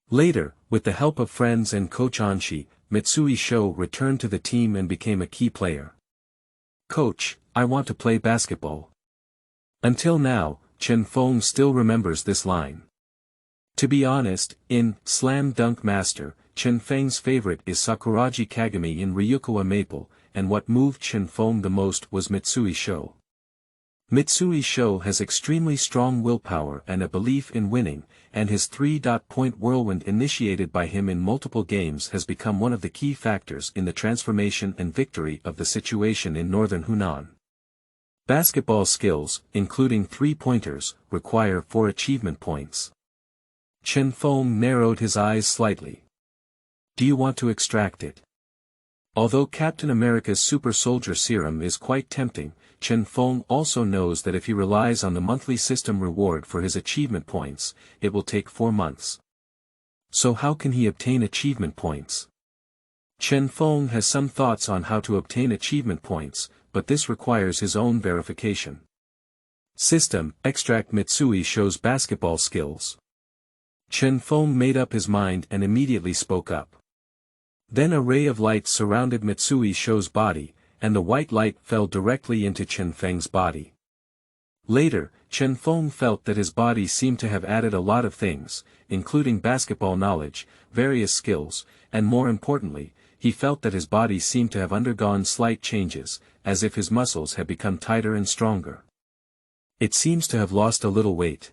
Later, with the help of friends and Coach Anshi, Mitsui Shou returned to the team and became a key player. "Coach, I want to play basketball." Until now, Chen Feng still remembers this line. To be honest, in Slam Dunk Master, Chen Feng's favorite is Sakuragi Kagami in Ryukawa Maple, and what moved Chen Feng the most was Mitsui Shou. Mitsui Shou has extremely strong willpower and a belief in winning, and his 3-point whirlwind initiated by him in multiple games has become one of the key factors in the transformation and victory of the situation in northern Hunan. Basketball skills, including 3-pointers, require 4 achievement points. Chen Feng narrowed his eyes slightly. Do you want to extract it? Although Captain America's super soldier serum is quite tempting, Chen Feng also knows that if he relies on the monthly system reward for his achievement points, it will take 4 months. So how can he obtain achievement points? Chen Feng has some thoughts on how to obtain achievement points, but this requires his own verification. System, extract Mitsui Shou's basketball skills. Chen Feng made up his mind and immediately spoke up. Then a ray of light surrounded Mitsui Shou's body, and the white light fell directly into Chen Feng's body. Later, Chen Feng felt that his body seemed to have added a lot of things, including basketball knowledge, various skills, and more importantly, he felt that his body seemed to have undergone slight changes, as if his muscles had become tighter and stronger. It seems to have lost a little weight.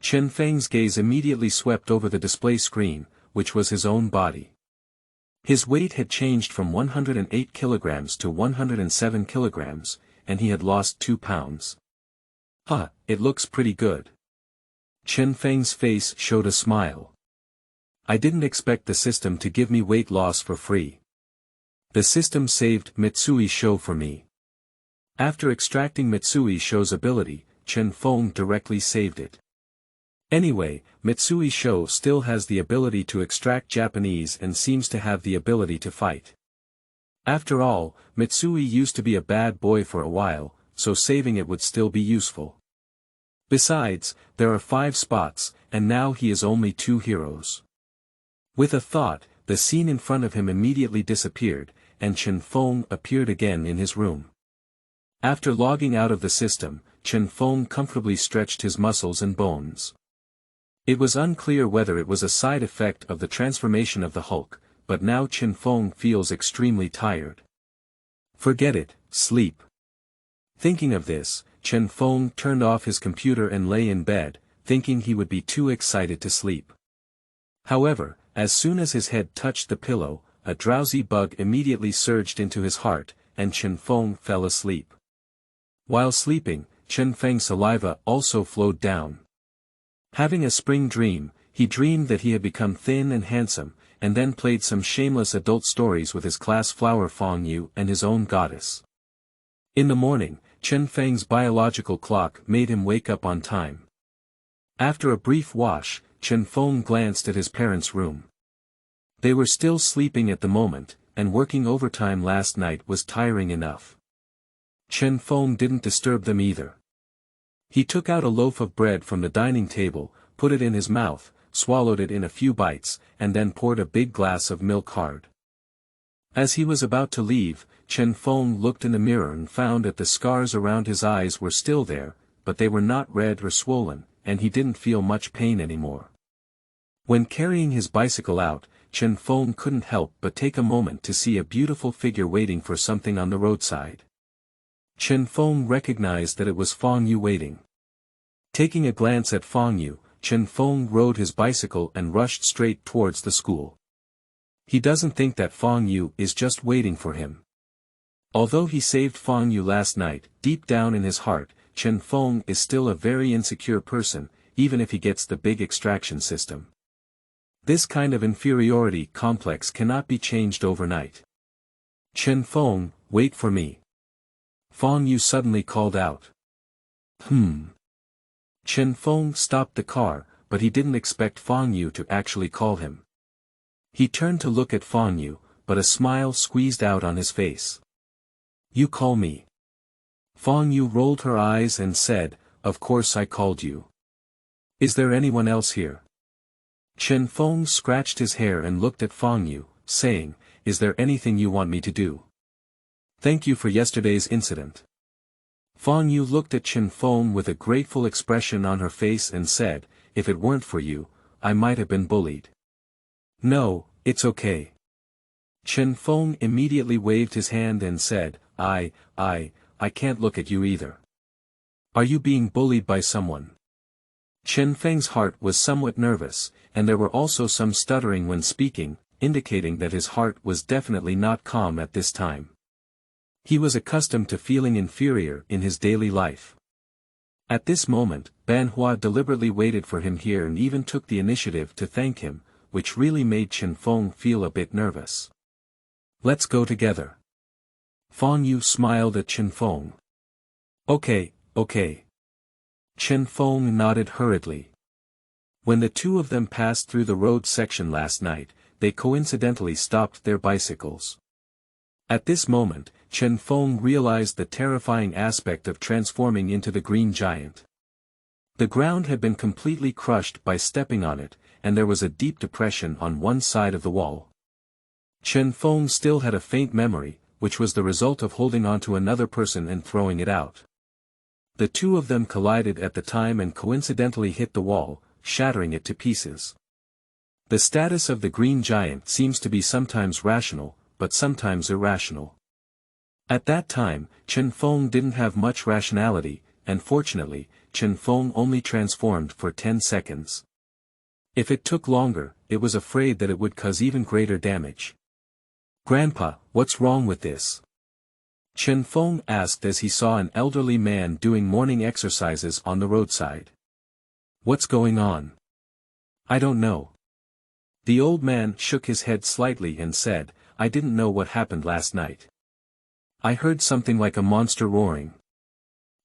Chen Feng's gaze immediately swept over the display screen, which was his own body. His weight had changed from 108 kilograms to 107 kilograms, and he had lost 2 pounds. Huh, it looks pretty good. Chen Feng's face showed a smile. I didn't expect the system to give me weight loss for free. The system saved Mitsui Shou for me. After extracting Mitsui Shou's ability, Chen Feng directly saved it. Anyway, Mitsui Shou still has the ability to extract Japanese and seems to have the ability to fight. After all, Mitsui used to be a bad boy for a while, so saving it would still be useful. Besides, there are 5 spots, and now he is only 2 heroes. With a thought, the scene in front of him immediately disappeared, and Chen Feng appeared again in his room. After logging out of the system, Chen Feng comfortably stretched his muscles and bones. It was unclear whether it was a side effect of the transformation of the Hulk, but now Chen Feng feels extremely tired. Forget it, sleep. Thinking of this, Chen Feng turned off his computer and lay in bed, thinking he would be too excited to sleep. However, as soon as his head touched the pillow, a drowsy bug immediately surged into his heart, and Chen Feng fell asleep. While sleeping, Chen Feng's saliva also flowed down. Having a spring dream, he dreamed that he had become thin and handsome, and then played some shameless adult stories with his class flower Feng Yu and his own goddess. In the morning, Chen Feng's biological clock made him wake up on time. After a brief wash, Chen Feng glanced at his parents' room. They were still sleeping at the moment, and working overtime last night was tiring enough. Chen Feng didn't disturb them either. He took out a loaf of bread from the dining table, put it in his mouth, swallowed it in a few bites, and then poured a big glass of milk hard. As he was about to leave, Chen Feng looked in the mirror and found that the scars around his eyes were still there, but they were not red or swollen, and he didn't feel much pain anymore. When carrying his bicycle out, Chen Feng couldn't help but take a moment to see a beautiful figure waiting for something on the roadside. Chen Feng recognized that it was Feng Yu waiting. Taking a glance at Feng Yu, Chen Feng rode his bicycle and rushed straight towards the school. He doesn't think that Feng Yu is just waiting for him. Although he saved Feng Yu last night, deep down in his heart, Chen Feng is still a very insecure person, even if he gets the big extraction system. This kind of inferiority complex cannot be changed overnight. Chen Feng, wait for me. Feng Yu suddenly called out. Chen Feng stopped the car, but he didn't expect Feng Yu to actually call him. He turned to look at Feng Yu, but a smile squeezed out on his face. You call me. Feng Yu rolled her eyes and said, Of course I called you. Is there anyone else here? Chen Feng scratched his hair and looked at Feng Yu, saying, Is there anything you want me to do? Thank you for yesterday's incident. Feng Yu looked at Chen Feng with a grateful expression on her face and said, If it weren't for you, I might have been bullied. No, it's okay. Chen Feng immediately waved his hand and said, I can't look at you either. Are you being bullied by someone? Chen Feng's heart was somewhat nervous, and there were also some stuttering when speaking, indicating that his heart was definitely not calm at this time. He was accustomed to feeling inferior in his daily life. At this moment, Ban Hua deliberately waited for him here and even took the initiative to thank him, which really made Chen Feng feel a bit nervous. Let's go together. Feng Yu smiled at Chen Feng. Okay. Chen Feng nodded hurriedly. When the two of them passed through the road section last night, they coincidentally stopped their bicycles. At this moment, Chen Feng realized the terrifying aspect of transforming into the green giant. The ground had been completely crushed by stepping on it, and there was a deep depression on one side of the wall. Chen Feng still had a faint memory, which was the result of holding onto another person and throwing it out. The two of them collided at the time and coincidentally hit the wall, shattering it to pieces. The status of the green giant seems to be sometimes rational, but sometimes irrational. At that time, Chen Feng didn't have much rationality, and fortunately, Chen Feng only transformed for 10 seconds. If it took longer, it was afraid that it would cause even greater damage. "Grandpa, what's wrong with this?" Chen Feng asked as he saw an elderly man doing morning exercises on the roadside. "What's going on?" "I don't know." The old man shook his head slightly and said, "I didn't know what happened last night. I heard something like a monster roaring.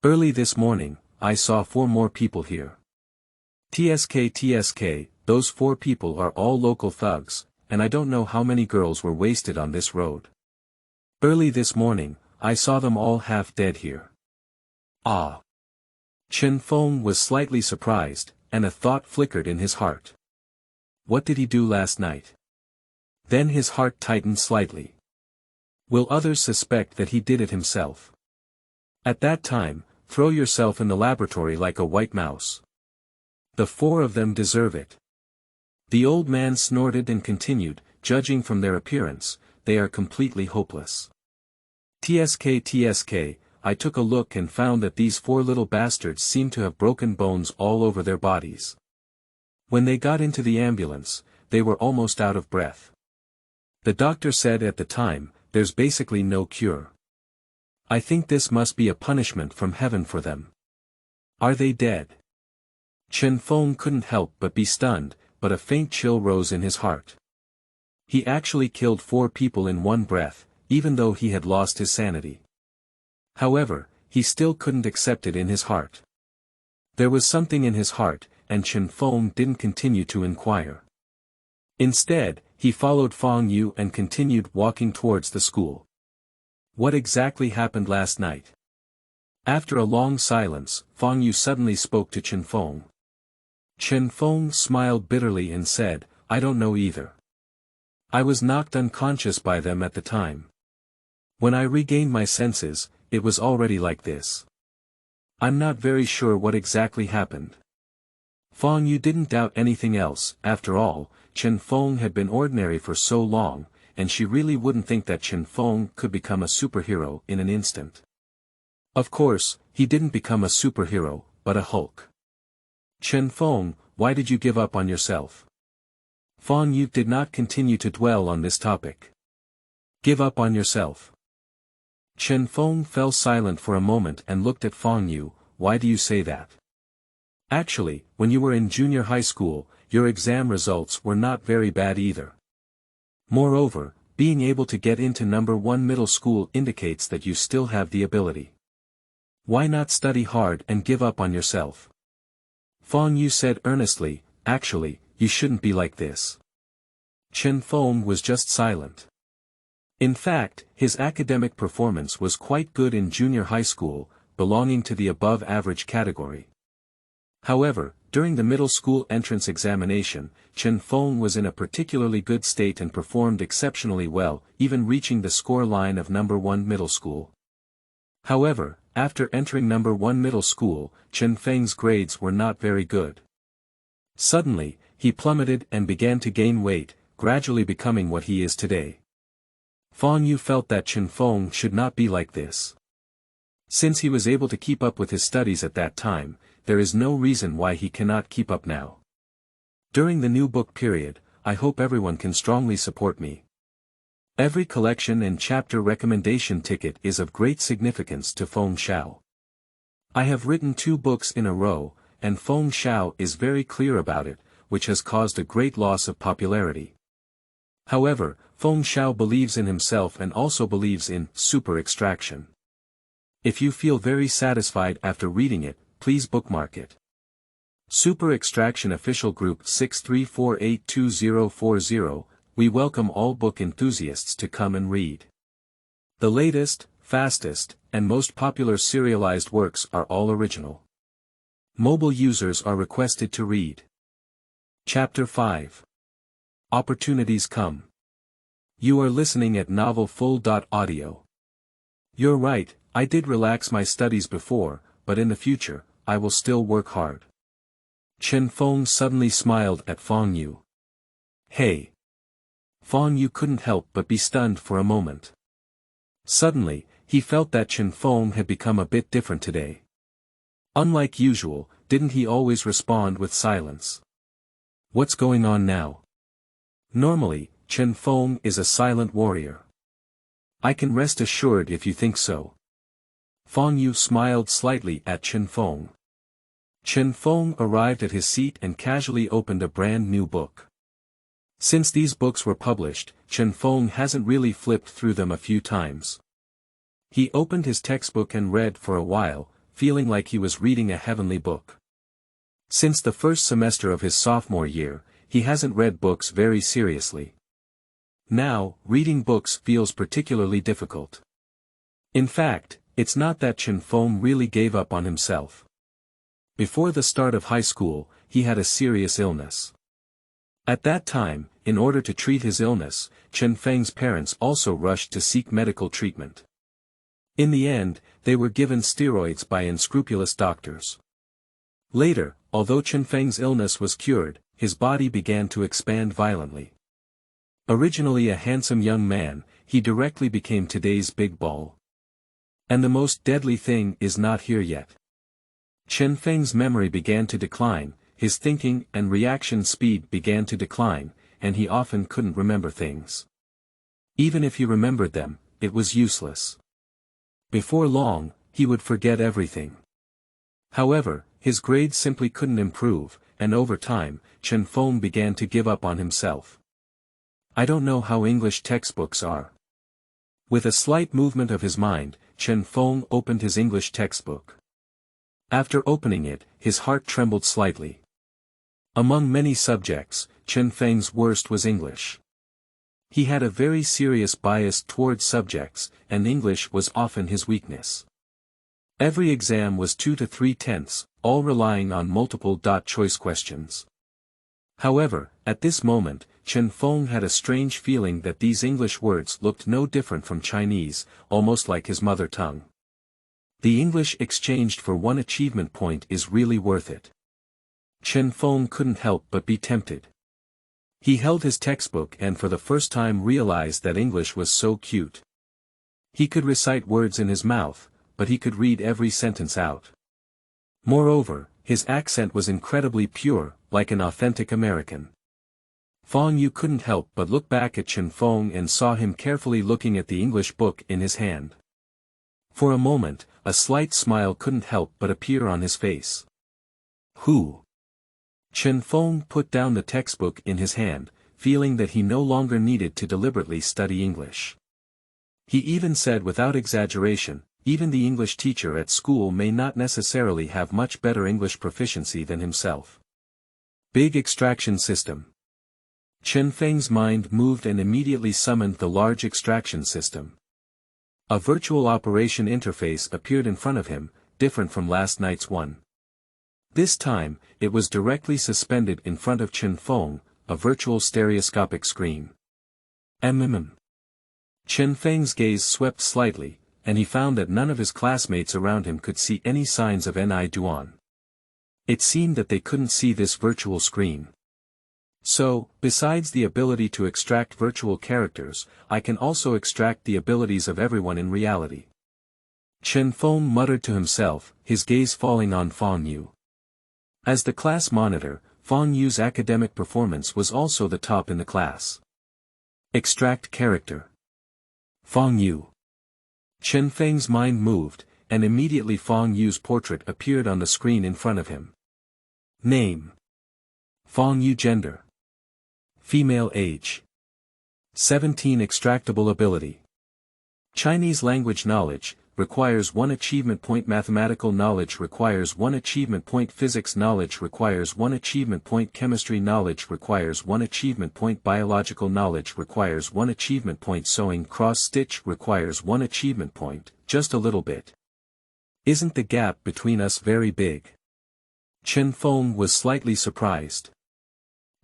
Early this morning, I saw 4 more people here. TSK, those 4 people are all local thugs, and I don't know how many girls were wasted on this road. Early this morning, I saw them all half dead here." Ah! Chen Feng was slightly surprised, and a thought flickered in his heart. What did he do last night? Then his heart tightened slightly. Will others suspect that he did it himself? At that time, throw yourself in the laboratory like a white mouse. The 4 of them deserve it. The old man snorted and continued, "Judging from their appearance, they are completely hopeless. TSK, I took a look and found that these 4 little bastards seem to have broken bones all over their bodies. When they got into the ambulance, they were almost out of breath. The doctor said at the time, there's basically no cure. I think this must be a punishment from heaven for them. Are they dead?" Chen Feng couldn't help but be stunned, but a faint chill rose in his heart. He actually killed 4 people in one breath, even though he had lost his sanity. However, he still couldn't accept it in his heart. There was something in his heart, and Chen Feng didn't continue to inquire. Instead, he followed Feng Yu and continued walking towards the school. What exactly happened last night? After a long silence, Feng Yu suddenly spoke to Chen Feng. Chen Feng smiled bitterly and said, "I don't know either. I was knocked unconscious by them at the time. When I regained my senses, it was already like this. I'm not very sure what exactly happened." Feng Yu didn't doubt anything else. After all, Chen Feng had been ordinary for so long, and she really wouldn't think that Chen Feng could become a superhero in an instant. Of course, he didn't become a superhero, but a Hulk. "Chen Feng, why did you give up on yourself?" Feng Yu did not continue to dwell on this topic. "Give up on yourself?" Chen Feng fell silent for a moment and looked at Feng Yu. "Why do you say that? Actually, when you were in junior high school, your exam results were not very bad either. Moreover, being able to get into number 1 middle school indicates that you still have the ability. Why not study hard and give up on yourself?" Feng Yu said earnestly, "Actually, you shouldn't be like this." Chen Feng was just silent. In fact, his academic performance was quite good in junior high school, belonging to the above-average category. However, during the middle school entrance examination, Chen Feng was in a particularly good state and performed exceptionally well, even reaching the score line of number 1 middle school. However, after entering number 1 middle school, Chen Feng's grades were not very good. Suddenly, he plummeted and began to gain weight, gradually becoming what he is today. Feng Yu felt that Chen Feng should not be like this. Since he was able to keep up with his studies at that time, there is no reason why he cannot keep up now. During the new book period, I hope everyone can strongly support me. Every collection and chapter recommendation ticket is of great significance to Feng Shou. I have written 2 books in a row, and Feng Shou is very clear about it, which has caused a great loss of popularity. However, Feng Shou believes in himself and also believes in super extraction. If you feel very satisfied after reading it, please bookmark it. Super Extraction Official Group 63482040, we welcome all book enthusiasts to come and read. The latest, fastest, and most popular serialized works are all original. Mobile users are requested to read. Chapter 5. Opportunities come. You are listening at novelfull.audio. You're right, I did relax my studies before, but in the future, I will still work hard. Chen Feng suddenly smiled at Feng Yu. Hey! Feng Yu couldn't help but be stunned for a moment. Suddenly, he felt that Chen Feng had become a bit different today. Unlike usual, didn't he always respond with silence? What's going on now? Normally, Chen Feng is a silent warrior. I can rest assured if you think so. Feng Yu smiled slightly at Chen Feng. Chen Feng arrived at his seat and casually opened a brand new book. Since these books were published, Chen Feng hasn't really flipped through them a few times. He opened his textbook and read for a while, feeling like he was reading a heavenly book. Since the first semester of his sophomore year, he hasn't read books very seriously. Now, reading books feels particularly difficult. In fact, it's not that Chen Feng really gave up on himself. Before the start of high school, he had a serious illness. At that time, in order to treat his illness, Chen Feng's parents also rushed to seek medical treatment. In the end, they were given steroids by unscrupulous doctors. Later, although Chen Feng's illness was cured, his body began to expand violently. Originally a handsome young man, he directly became today's big ball. And the most deadly thing is not here yet. Chen Feng's memory began to decline, his thinking and reaction speed began to decline, and he often couldn't remember things. Even if he remembered them, it was useless. Before long, he would forget everything. However, his grades simply couldn't improve, and over time, Chen Feng began to give up on himself. I don't know how English textbooks are. With a slight movement of his mind, Chen Feng opened his English textbook. After opening it, his heart trembled slightly. Among many subjects, Chen Feng's worst was English. He had a very serious bias towards subjects, and English was often his weakness. Every exam was 2 to 3 tenths, all relying on multiple choice questions. However, at this moment, Chen Feng had a strange feeling that these English words looked no different from Chinese, almost like his mother tongue. The English exchanged for 1 achievement point is really worth it. Chen Feng couldn't help but be tempted. He held his textbook and for the first time realized that English was so cute. He could recite words in his mouth, but he could read every sentence out. Moreover, his accent was incredibly pure, like an authentic American. Feng Yu couldn't help but look back at Chen Feng and saw him carefully looking at the English book in his hand. For a moment, a slight smile couldn't help but appear on his face. Who? Chen Feng put down the textbook in his hand, feeling that he no longer needed to deliberately study English. He even said without exaggeration, even the English teacher at school may not necessarily have much better English proficiency than himself. Big extraction system. Chen Feng's mind moved and immediately summoned the large extraction system. A virtual operation interface appeared in front of him, different from last night's one. This time, it was directly suspended in front of Chen Feng, a virtual stereoscopic screen. Chen Feng's gaze swept slightly, and he found that none of his classmates around him could see any signs of Ni Duan. It seemed that they couldn't see this virtual screen. So, besides the ability to extract virtual characters, I can also extract the abilities of everyone in reality. Chen Feng muttered to himself, his gaze falling on Feng Yu. As the class monitor, Feng Yu's academic performance was also the top in the class. Extract character. Feng Yu. Chen Feng's mind moved, and immediately Feng Yu's portrait appeared on the screen in front of him. Name. Feng Yu. Gender. Female. Age. 17. Extractable ability. Chinese language knowledge, requires 1 achievement point. Mathematical knowledge requires 1 achievement point. Physics knowledge requires 1 achievement point. Chemistry knowledge requires 1 achievement point. Biological knowledge requires 1 achievement point. Sewing cross-stitch requires 1 achievement point, just a little bit. Isn't the gap between us very big? Chen Feng was slightly surprised.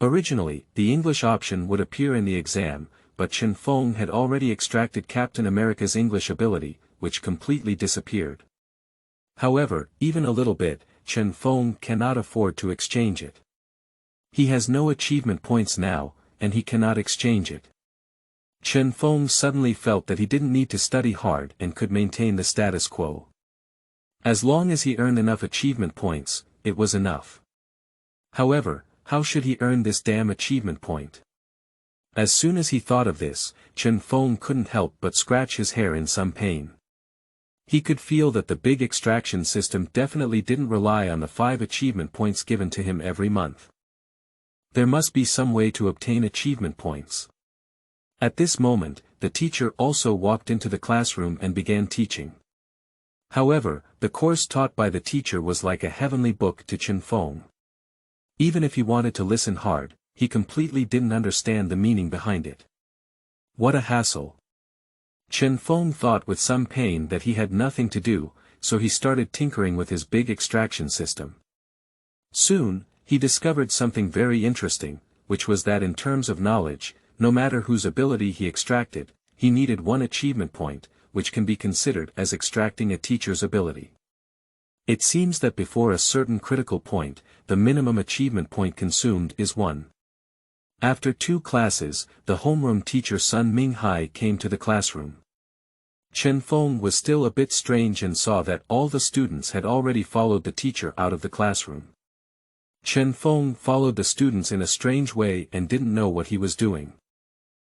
Originally, the English option would appear in the exam, but Chen Feng had already extracted Captain America's English ability, which completely disappeared. However, even a little bit, Chen Feng cannot afford to exchange it. He has no achievement points now, and he cannot exchange it. Chen Feng suddenly felt that he didn't need to study hard and could maintain the status quo. As long as he earned enough achievement points, it was enough. However, how should he earn this damn achievement point? As soon as he thought of this, Chen Feng couldn't help but scratch his hair in some pain. He could feel that the big extraction system definitely didn't rely on the 5 achievement points given to him every month. There must be some way to obtain achievement points. At this moment, the teacher also walked into the classroom and began teaching. However, the course taught by the teacher was like a heavenly book to Chen Feng. Even if he wanted to listen hard, he completely didn't understand the meaning behind it. What a hassle. Chen Feng thought with some pain that he had nothing to do, so he started tinkering with his big extraction system. Soon, he discovered something very interesting, which was that in terms of knowledge, no matter whose ability he extracted, he needed 1 achievement point, which can be considered as extracting a teacher's ability. It seems that before a certain critical point, the minimum achievement point consumed is 1. After 2 classes, the homeroom teacher Sun Minghai came to the classroom. Chen Feng was still a bit strange and saw that all the students had already followed the teacher out of the classroom. Chen Feng followed the students in a strange way and didn't know what he was doing.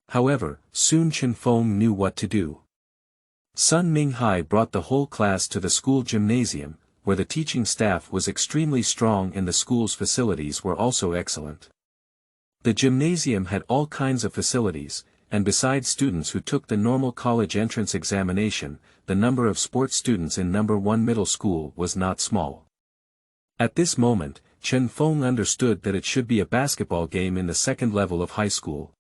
However, soon Chen Feng knew what to do. Sun Minghai brought the whole class to the school gymnasium, where the teaching staff was extremely strong and the school's facilities were also excellent. The gymnasium had all kinds of facilities, and besides students who took the normal college entrance examination, the number of sports students in number 1 middle school was not small. At this moment, Chen Feng understood that it should be a basketball game in the 2nd level of high school.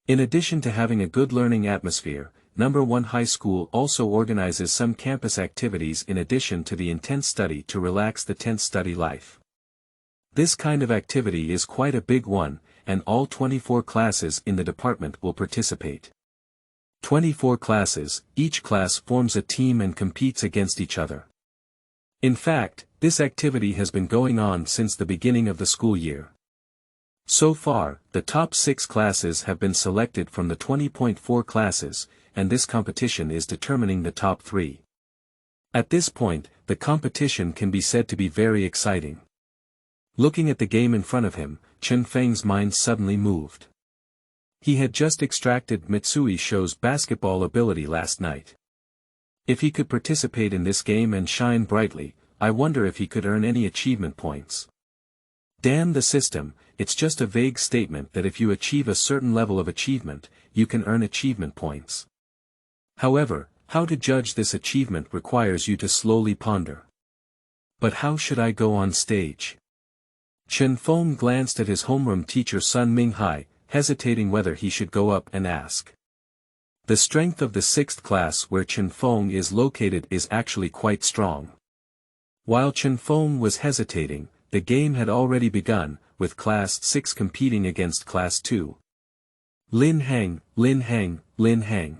In addition to having a good learning atmosphere, number 1 high school also organizes some campus activities in addition to the intense study to relax the tense study life. This kind of activity is quite a big one, and all 24 classes in the department will participate. 24 classes, each class forms a team and competes against each other. In fact, this activity has been going on since the beginning of the school year. So far, the top 6 classes have been selected from the 20.4 classes, and this competition is determining the top 3. At this point, the competition can be said to be very exciting. Looking at the game in front of him, Chen Feng's mind suddenly moved. He had just extracted Mitsui Shou's basketball ability last night. If he could participate in this game and shine brightly, I wonder if he could earn any achievement points. Damn the system, it's just a vague statement that if you achieve a certain level of achievement, you can earn achievement points. However, how to judge this achievement requires you to slowly ponder. But how should I go on stage? Chen Feng glanced at his homeroom teacher Sun Minghai, hesitating whether he should go up and ask. The strength of the 6th class where Chen Feng is located is actually quite strong. While Chen Feng was hesitating, the game had already begun, with Class 6 competing against Class 2. Lin Hang, Lin Hang, Lin Hang.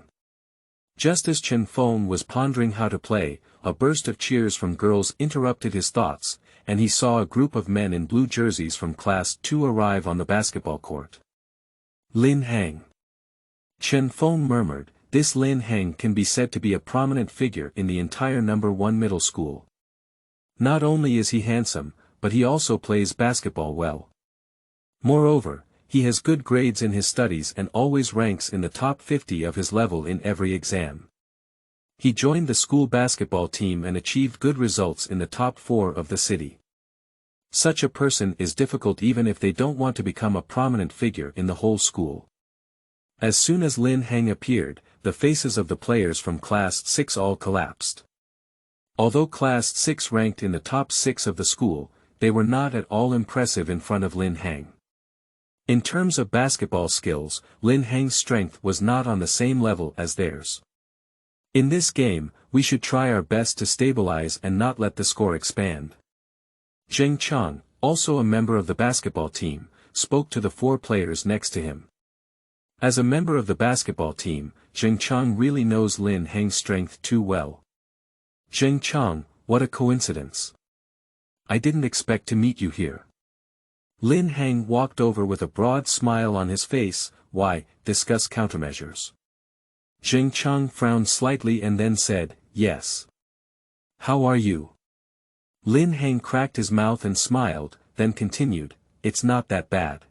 Just as Chen Feng was pondering how to play, a burst of cheers from girls interrupted his thoughts, and he saw a group of men in blue jerseys from Class 2 arrive on the basketball court. Lin Hang. Chen Feng murmured, this Lin Hang can be said to be a prominent figure in the entire number 1 middle school. Not only is he handsome, but he also plays basketball well. Moreover, he has good grades in his studies and always ranks in the top 50 of his level in every exam. He joined the school basketball team and achieved good results in the top 4 of the city. Such a person is difficult even if they don't want to become a prominent figure in the whole school. As soon as Lin Hang appeared, the faces of the players from Class 6 all collapsed. Although Class 6 ranked in the top 6 of the school, they were not at all impressive in front of Lin Hang. In terms of basketball skills, Lin Hang's strength was not on the same level as theirs. In this game, we should try our best to stabilize and not let the score expand. Zhang Chong, also a member of the basketball team, spoke to the 4 players next to him. As a member of the basketball team, Chong really knows Lin Heng's strength too well. Chong, what a coincidence. I didn't expect to meet you here. Lin Heng walked over with a broad smile on his face. Why, discuss countermeasures. Chong frowned slightly and then said, yes. How are you? Lin Heng cracked his mouth and smiled, then continued, it's not that bad.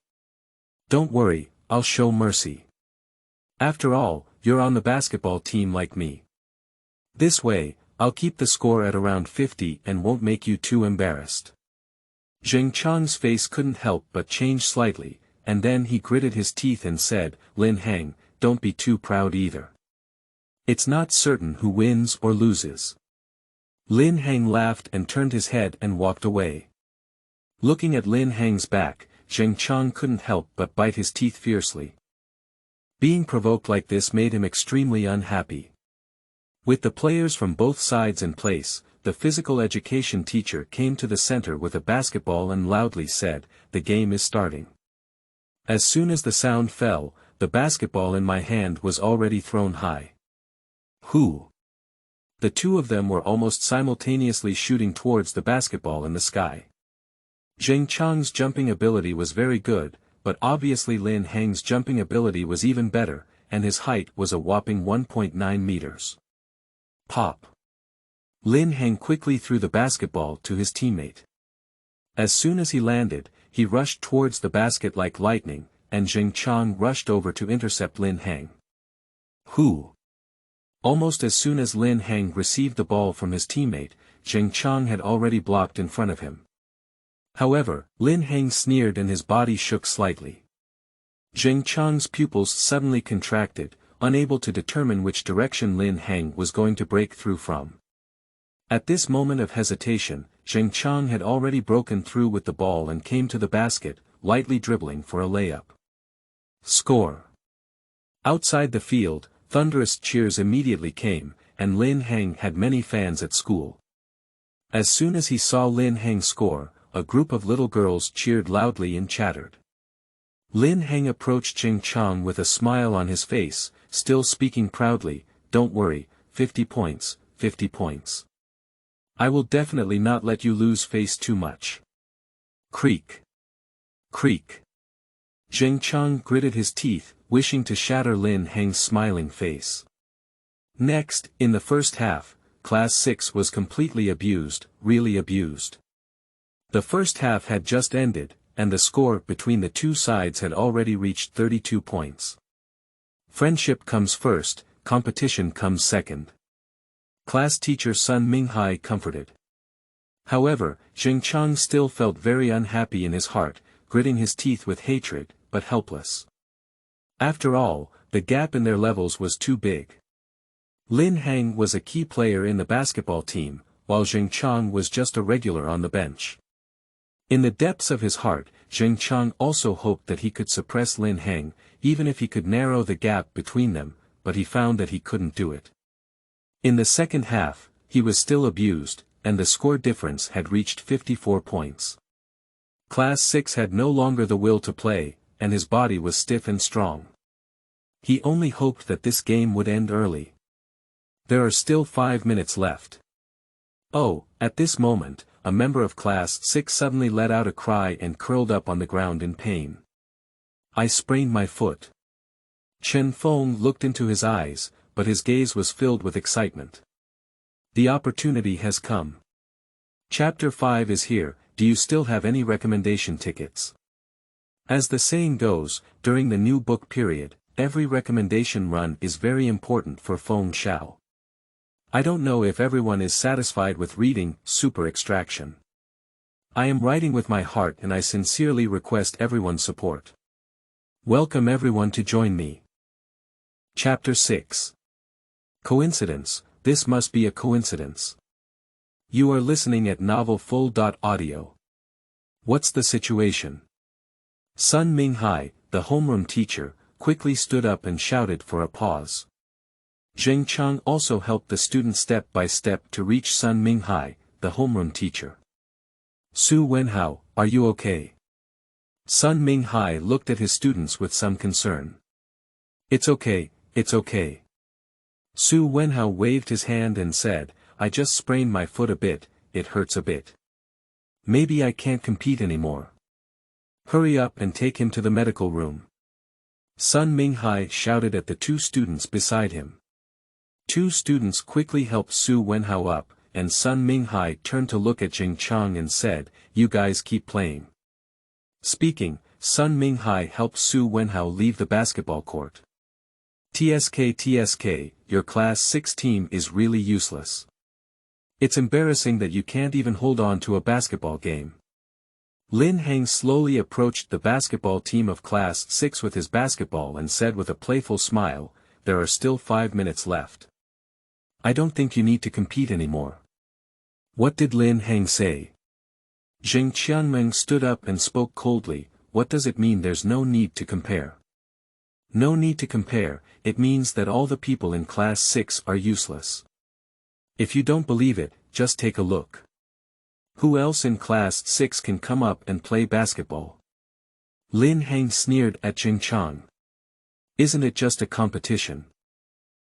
Don't worry, I'll show mercy. After all, you're on the basketball team like me. This way, I'll keep the score at around 50 and won't make you too embarrassed. Chong's face couldn't help but change slightly, and then he gritted his teeth and said, Lin Heng, don't be too proud either. It's not certain who wins or loses. Lin Heng laughed and turned his head and walked away. Looking at Lin Heng's back, Chong couldn't help but bite his teeth fiercely. Being provoked like this made him extremely unhappy. With the players from both sides in place, the physical education teacher came to the center with a basketball and loudly said, the game is starting. As soon as the sound fell, the basketball in my hand was already thrown high. Who? The two of them were almost simultaneously shooting towards the basketball in the sky. Chong's jumping ability was very good, but obviously Lin Heng's jumping ability was even better, and his height was a whopping 1.9 meters. Pop! Lin Heng quickly threw the basketball to his teammate. As soon as he landed, he rushed towards the basket like lightning, and Chong rushed over to intercept Lin Heng. Who? Almost as soon as Lin Heng received the ball from his teammate, Chong had already blocked in front of him. However, Lin Heng sneered and his body shook slightly. Chong's pupils suddenly contracted, unable to determine which direction Lin Heng was going to break through from. At this moment of hesitation, Chong had already broken through with the ball and came to the basket, lightly dribbling for a layup. Score! Outside the field, thunderous cheers immediately came, and Lin Heng had many fans at school. As soon as he saw Lin Heng score, a group of little girls cheered loudly and chattered. Lin Heng approached Chong with a smile on his face, still speaking proudly, don't worry, 50 points, 50 points. I will definitely not let you lose face too much. Creak. Creak. Chong gritted his teeth, wishing to shatter Lin Heng's smiling face. Next, in the first half, Class 6 was completely abused, really abused. The first half had just ended, and the score between the two sides had already reached 32 points. Friendship comes first, competition comes second. Class teacher Sun Minghai comforted. However, Chong still felt very unhappy in his heart, gritting his teeth with hatred, but helpless. After all, the gap in their levels was too big. Lin Heng was a key player in the basketball team, while Chong was just a regular on the bench. In the depths of his heart, Chong also hoped that he could suppress Lin Heng, even if he could narrow the gap between them, but he found that he couldn't do it. In the second half, he was still abused, and the score difference had reached 54 points. Class 6 had no longer the will to play, and his body was stiff and strong. He only hoped that this game would end early. There are still 5 minutes left. Oh, at this moment, a member of Class 6 suddenly let out a cry and curled up on the ground in pain. I sprained my foot. Chen Feng looked into his eyes, but his gaze was filled with excitement. The opportunity has come. Chapter 5 is here. Do you still have any recommendation tickets? As the saying goes, during the new book period, every recommendation run is very important for Feng Shou. I don't know if everyone is satisfied with reading Super Extraction. I am writing with my heart and I sincerely request everyone's support. Welcome everyone to join me. Chapter 6. Coincidence, this must be a coincidence. You are listening at novelfull.audio. What's the situation? Sun Minghai, the homeroom teacher, quickly stood up and shouted for a pause. Chong also helped the student step by step to reach Sun Minghai, the homeroom teacher. Su Wenhao, are you okay? Sun Minghai looked at his students with some concern. It's okay, it's okay. Su Wenhao waved his hand and said, I just sprained my foot a bit, it hurts a bit. Maybe I can't compete anymore. Hurry up and take him to the medical room. Sun Minghai shouted at the two students beside him. Two students quickly helped Su Wenhao up, and Sun Minghai turned to look at Jing Chang and said, You guys keep playing. Speaking, Sun Minghai helped Su Wenhao leave the basketball court. TSK, your class 6 team is really useless. It's embarrassing that you can't even hold on to a basketball game. Lin Heng slowly approached the basketball team of class 6 with his basketball and said with a playful smile, There are still 5 minutes left. I don't think you need to compete anymore. What did Lin Heng say? Jing Qianmeng stood up and spoke coldly, What does it mean there's no need to compare? No need to compare, it means that all the people in class 6 are useless. If you don't believe it, just take a look. Who else in class 6 can come up and play basketball? Lin Heng sneered at Jing Chang. Isn't it just a competition?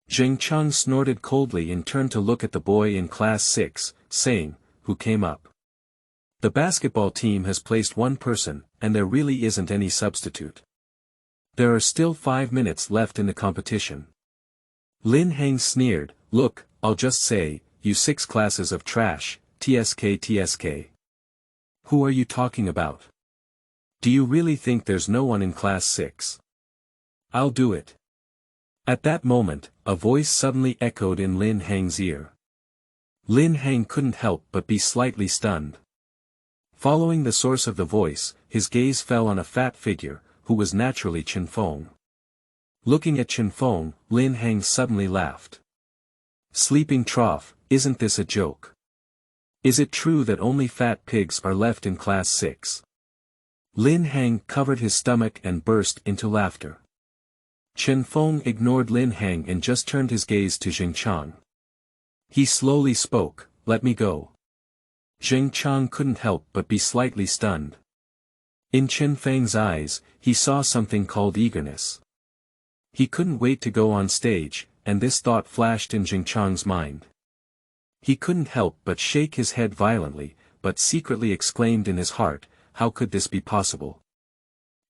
Jing Chang snorted coldly and turned to look at the boy in class 6, saying, Who came up? The basketball team has placed one person, and there really isn't any substitute. There are still 5 minutes left in the competition. Lin Heng sneered, Look, I'll just say, you 6 classes of trash, TSK. Who are you talking about? Do you really think there's no one in class 6? I'll do it. At that moment, a voice suddenly echoed in Lin Heng's ear. Lin Heng couldn't help but be slightly stunned. Following the source of the voice, his gaze fell on a fat figure, who was naturally Chen Feng. Looking at Chen Feng, Lin Heng suddenly laughed. Sleeping trough, isn't this a joke? Is it true that only fat pigs are left in class 6? Lin Heng covered his stomach and burst into laughter. Chen Feng ignored Lin Heng and just turned his gaze to Jing Chang. He slowly spoke, Let me go. Jing Chang couldn't help but be slightly stunned. In Chen Feng's eyes, he saw something called eagerness. He couldn't wait to go on stage, and this thought flashed in Jing Chang's mind. He couldn't help but shake his head violently, but secretly exclaimed in his heart, How could this be possible?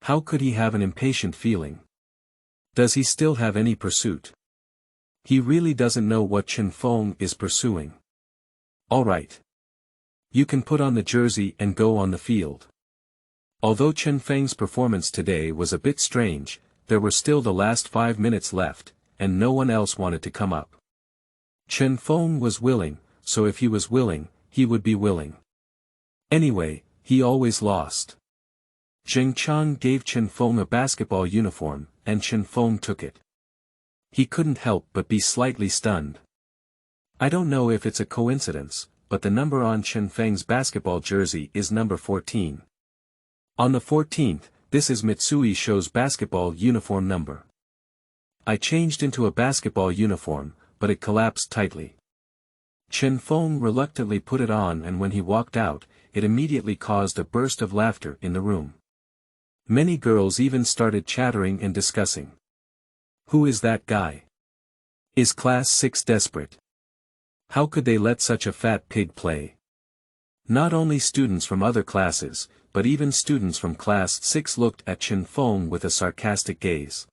How could he have an impatient feeling? Does he still have any pursuit? He really doesn't know what Chen Feng is pursuing. All right. You can put on the jersey and go on the field. Although Chen Feng's performance today was a bit strange, there were still the last 5 minutes left, and no one else wanted to come up. Chen Feng was willing, so if he was willing, he would be willing. Anyway, he always lost. Jing Chang gave Chen Feng a basketball uniform, and Chen Feng took it. He couldn't help but be slightly stunned. I don't know if it's a coincidence, but the number on Chen Feng's basketball jersey is number 14. On the 14th, this is Mitsui Shou's basketball uniform number. I changed into a basketball uniform, but it collapsed tightly. Chen Feng reluctantly put it on, and when he walked out, it immediately caused a burst of laughter in the room. Many girls even started chattering and discussing. Who is that guy? Is class 6 desperate? How could they let such a fat pig play? Not only students from other classes, but even students from class 6 looked at Chen Feng with a sarcastic gaze.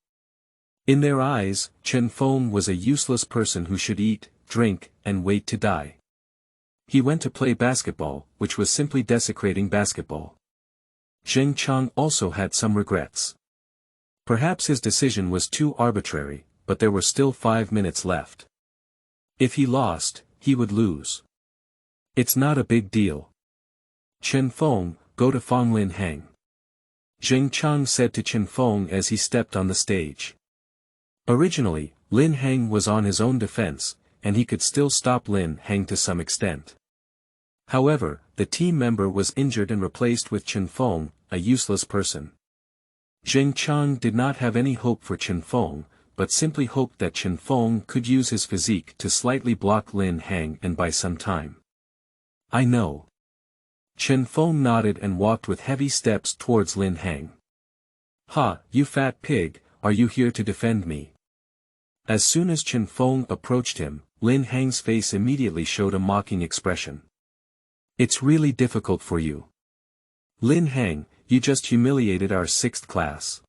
In their eyes, Chen Feng was a useless person who should eat, drink, and wait to die. He went to play basketball, which was simply desecrating basketball. Jing Chang also had some regrets. Perhaps his decision was too arbitrary, but there were still 5 minutes left. If he lost, he would lose. It's not a big deal. Chen Feng, go to Fang Lin Heng. Jing Chang said to Chen Feng as he stepped on the stage. Originally, Lin Heng was on his own defense, and he could still stop Lin Heng to some extent. However, the team member was injured and replaced with Chen Feng, a useless person. Jing Chang did not have any hope for Chen Feng, but simply hoped that Chen Feng could use his physique to slightly block Lin Heng and buy some time. I know. Chen Feng nodded and walked with heavy steps towards Lin Heng. Ha, you fat pig, are you here to defend me? As soon as Chen Feng approached him, Lin Hang's face immediately showed a mocking expression. It's really difficult for you. Lin Hang, you just humiliated our 6th class.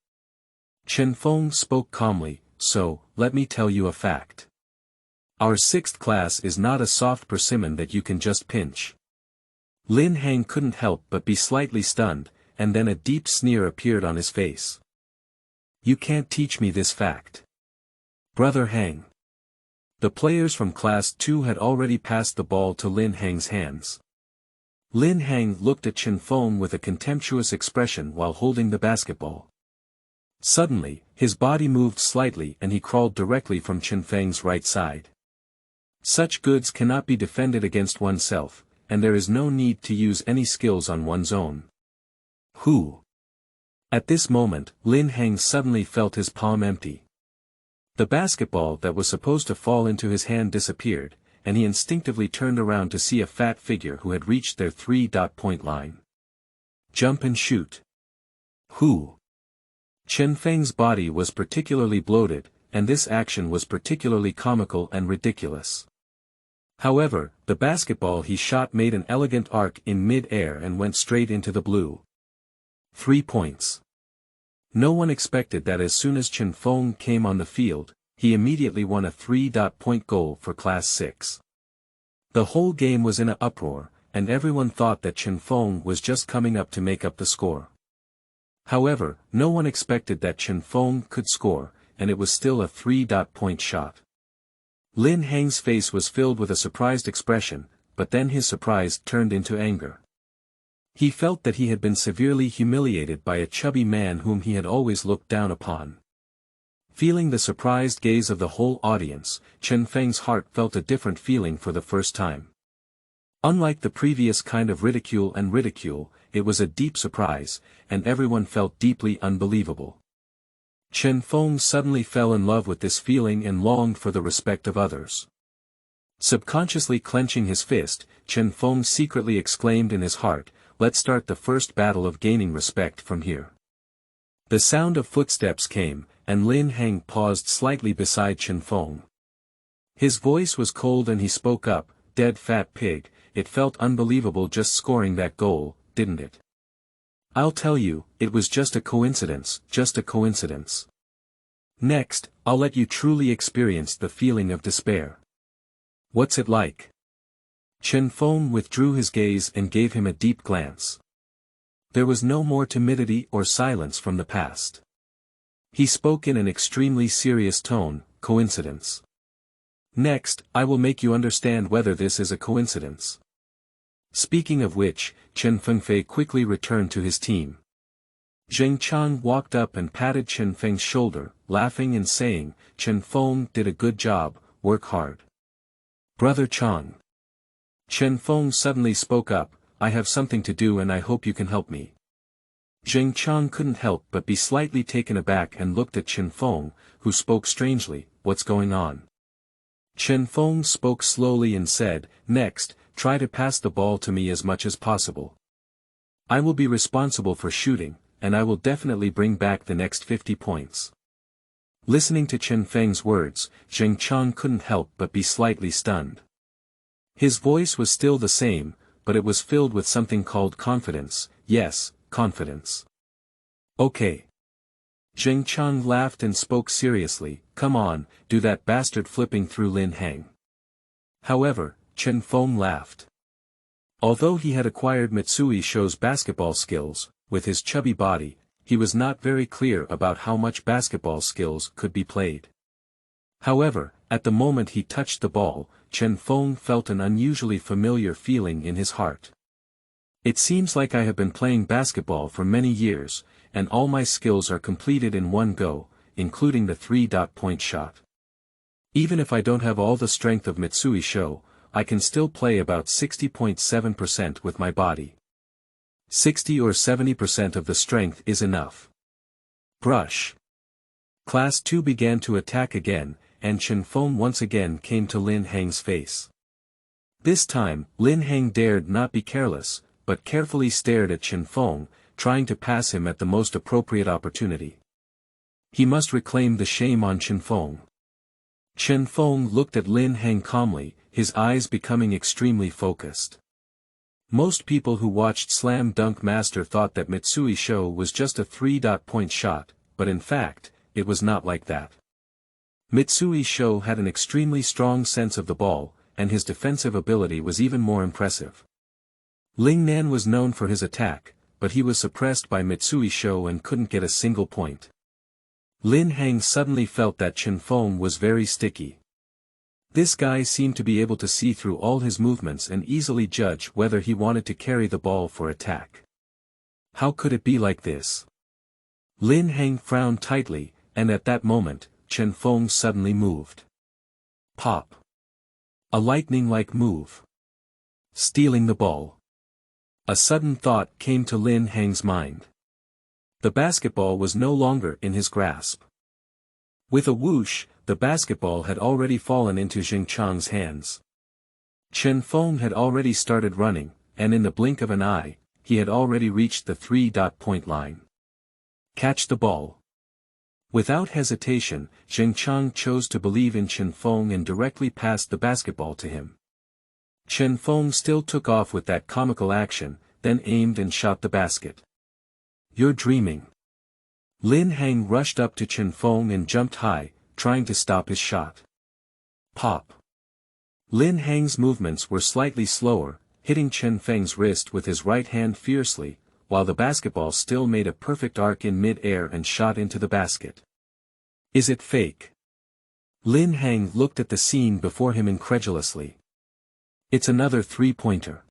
Chen Feng spoke calmly, so, let me tell you a fact. Our 6th class is not a soft persimmon that you can just pinch. Lin Hang couldn't help but be slightly stunned, and then a deep sneer appeared on his face. You can't teach me this fact. Brother Hang. The players from Class 2 had already passed the ball to Lin Hang's hands. Lin Hang looked at Chen Feng with a contemptuous expression while holding the basketball. Suddenly, his body moved slightly and he crawled directly from Chen Feng's right side. Such goods cannot be defended against oneself, and there is no need to use any skills on one's own. Who? At this moment, Lin Hang suddenly felt his palm empty. The basketball that was supposed to fall into his hand disappeared, and he instinctively turned around to see a fat figure who had reached their 3-point line. Jump and shoot. Who? Chen Feng's body was particularly bloated, and this action was particularly comical and ridiculous. However, the basketball he shot made an elegant arc in mid-air and went straight into the blue. 3 points. No one expected that as soon as Chen Feng came on the field, he immediately won a 3-point goal for Class 6. The whole game was in an uproar, and everyone thought that Chen Feng was just coming up to make up the score. However, no one expected that Chen Feng could score, and it was still a 3-point shot. Lin Hang's face was filled with a surprised expression, but then his surprise turned into anger. He felt that he had been severely humiliated by a chubby man whom he had always looked down upon. Feeling the surprised gaze of the whole audience, Chen Feng's heart felt a different feeling for the first time. Unlike the previous kind of ridicule, it was a deep surprise, and everyone felt deeply unbelievable. Chen Feng suddenly fell in love with this feeling and longed for the respect of others. Subconsciously clenching his fist, Chen Feng secretly exclaimed in his heart, "Let's start the first battle of gaining respect from here." The sound of footsteps came, and Lin Hang paused slightly beside Chen Feng. His voice was cold and he spoke up, "Dead fat pig, it felt unbelievable just scoring that goal, didn't it? I'll tell you, it was just a coincidence, Next, I'll let you truly experience the feeling of despair. What's it like?" Chen Feng withdrew his gaze and gave him a deep glance. There was no more timidity or silence from the past. He spoke in an extremely serious tone, "Coincidence. Next, I will make you understand whether this is a coincidence." Speaking of which, Chen Fengfei quickly returned to his team. Zhang Chang walked up and patted Chen Feng's shoulder, laughing and saying, "Chen Feng did a good job, work hard." "Brother Chang." Chen Feng suddenly spoke up, "I have something to do and I hope you can help me." Zhang Chang couldn't help but be slightly taken aback and looked at Chen Feng, who spoke strangely, "What's going on?" Chen Feng spoke slowly and said, "Next, try to pass the ball to me as much as possible. I will be responsible for shooting, and I will definitely bring back the next 50 points. Listening to Chen Feng's words, Zhang Chang couldn't help but be slightly stunned. His voice was still the same, but it was filled with something called confidence. Yes, confidence. Okay. Zhang Chang laughed and spoke seriously, "Come on, do that bastard," flipping through Lin Hang. However, Chen Feng laughed. Although he had acquired Mitsui Shou's basketball skills, with his chubby body, he was not very clear about how much basketball skills could be played. However, at the moment he touched the ball, Chen Feng felt an unusually familiar feeling in his heart. It seems like I have been playing basketball for many years, and all my skills are completed in one go, including the 3-point shot. Even if I don't have all the strength of Mitsui Shou, I can still play about 60.7% with my body. 60 or 70% of the strength is enough. Brush. Class 2 began to attack again, and Chen Feng once again came to Lin Hang's face. This time, Lin Hang dared not be careless, but carefully stared at Chen Feng, trying to pass him at the most appropriate opportunity. He must reclaim the shame on Chen Feng. Chen Feng looked at Lin Hang calmly, his eyes becoming extremely focused. Most people who watched Slam Dunk Master thought that Mitsui Shou was just a 3-point shot, but in fact, it was not like that. Mitsui Shou had an extremely strong sense of the ball, and his defensive ability was even more impressive. Ling Nan was known for his attack, but he was suppressed by Mitsui Shou and couldn't get a single point. Lin Hang suddenly felt that Chen Feng was very sticky. This guy seemed to be able to see through all his movements and easily judge whether he wanted to carry the ball for attack. How could it be like this? Lin Hang frowned tightly, and at that moment, Chen Feng suddenly moved. Pop. A lightning-like move. Stealing the ball. A sudden thought came to Lin Hang's mind. The basketball was no longer in his grasp. With a whoosh, the basketball had already fallen into Chang's hands. Chen Feng had already started running, and in the blink of an eye, he had already reached the 3-point line. Catch the ball. Without hesitation, Chang chose to believe in Chen Feng and directly passed the basketball to him. Chen Feng still took off with that comical action, then aimed and shot the basket. You're dreaming. Lin Hang rushed up to Chen Feng and jumped high, trying to stop his shot. Pop. Lin Hang's movements were slightly slower, hitting Chen Feng's wrist with his right hand fiercely, while the basketball still made a perfect arc in mid-air and shot into the basket. Is it fake? Lin Hang looked at the scene before him incredulously. It's another 3-pointer.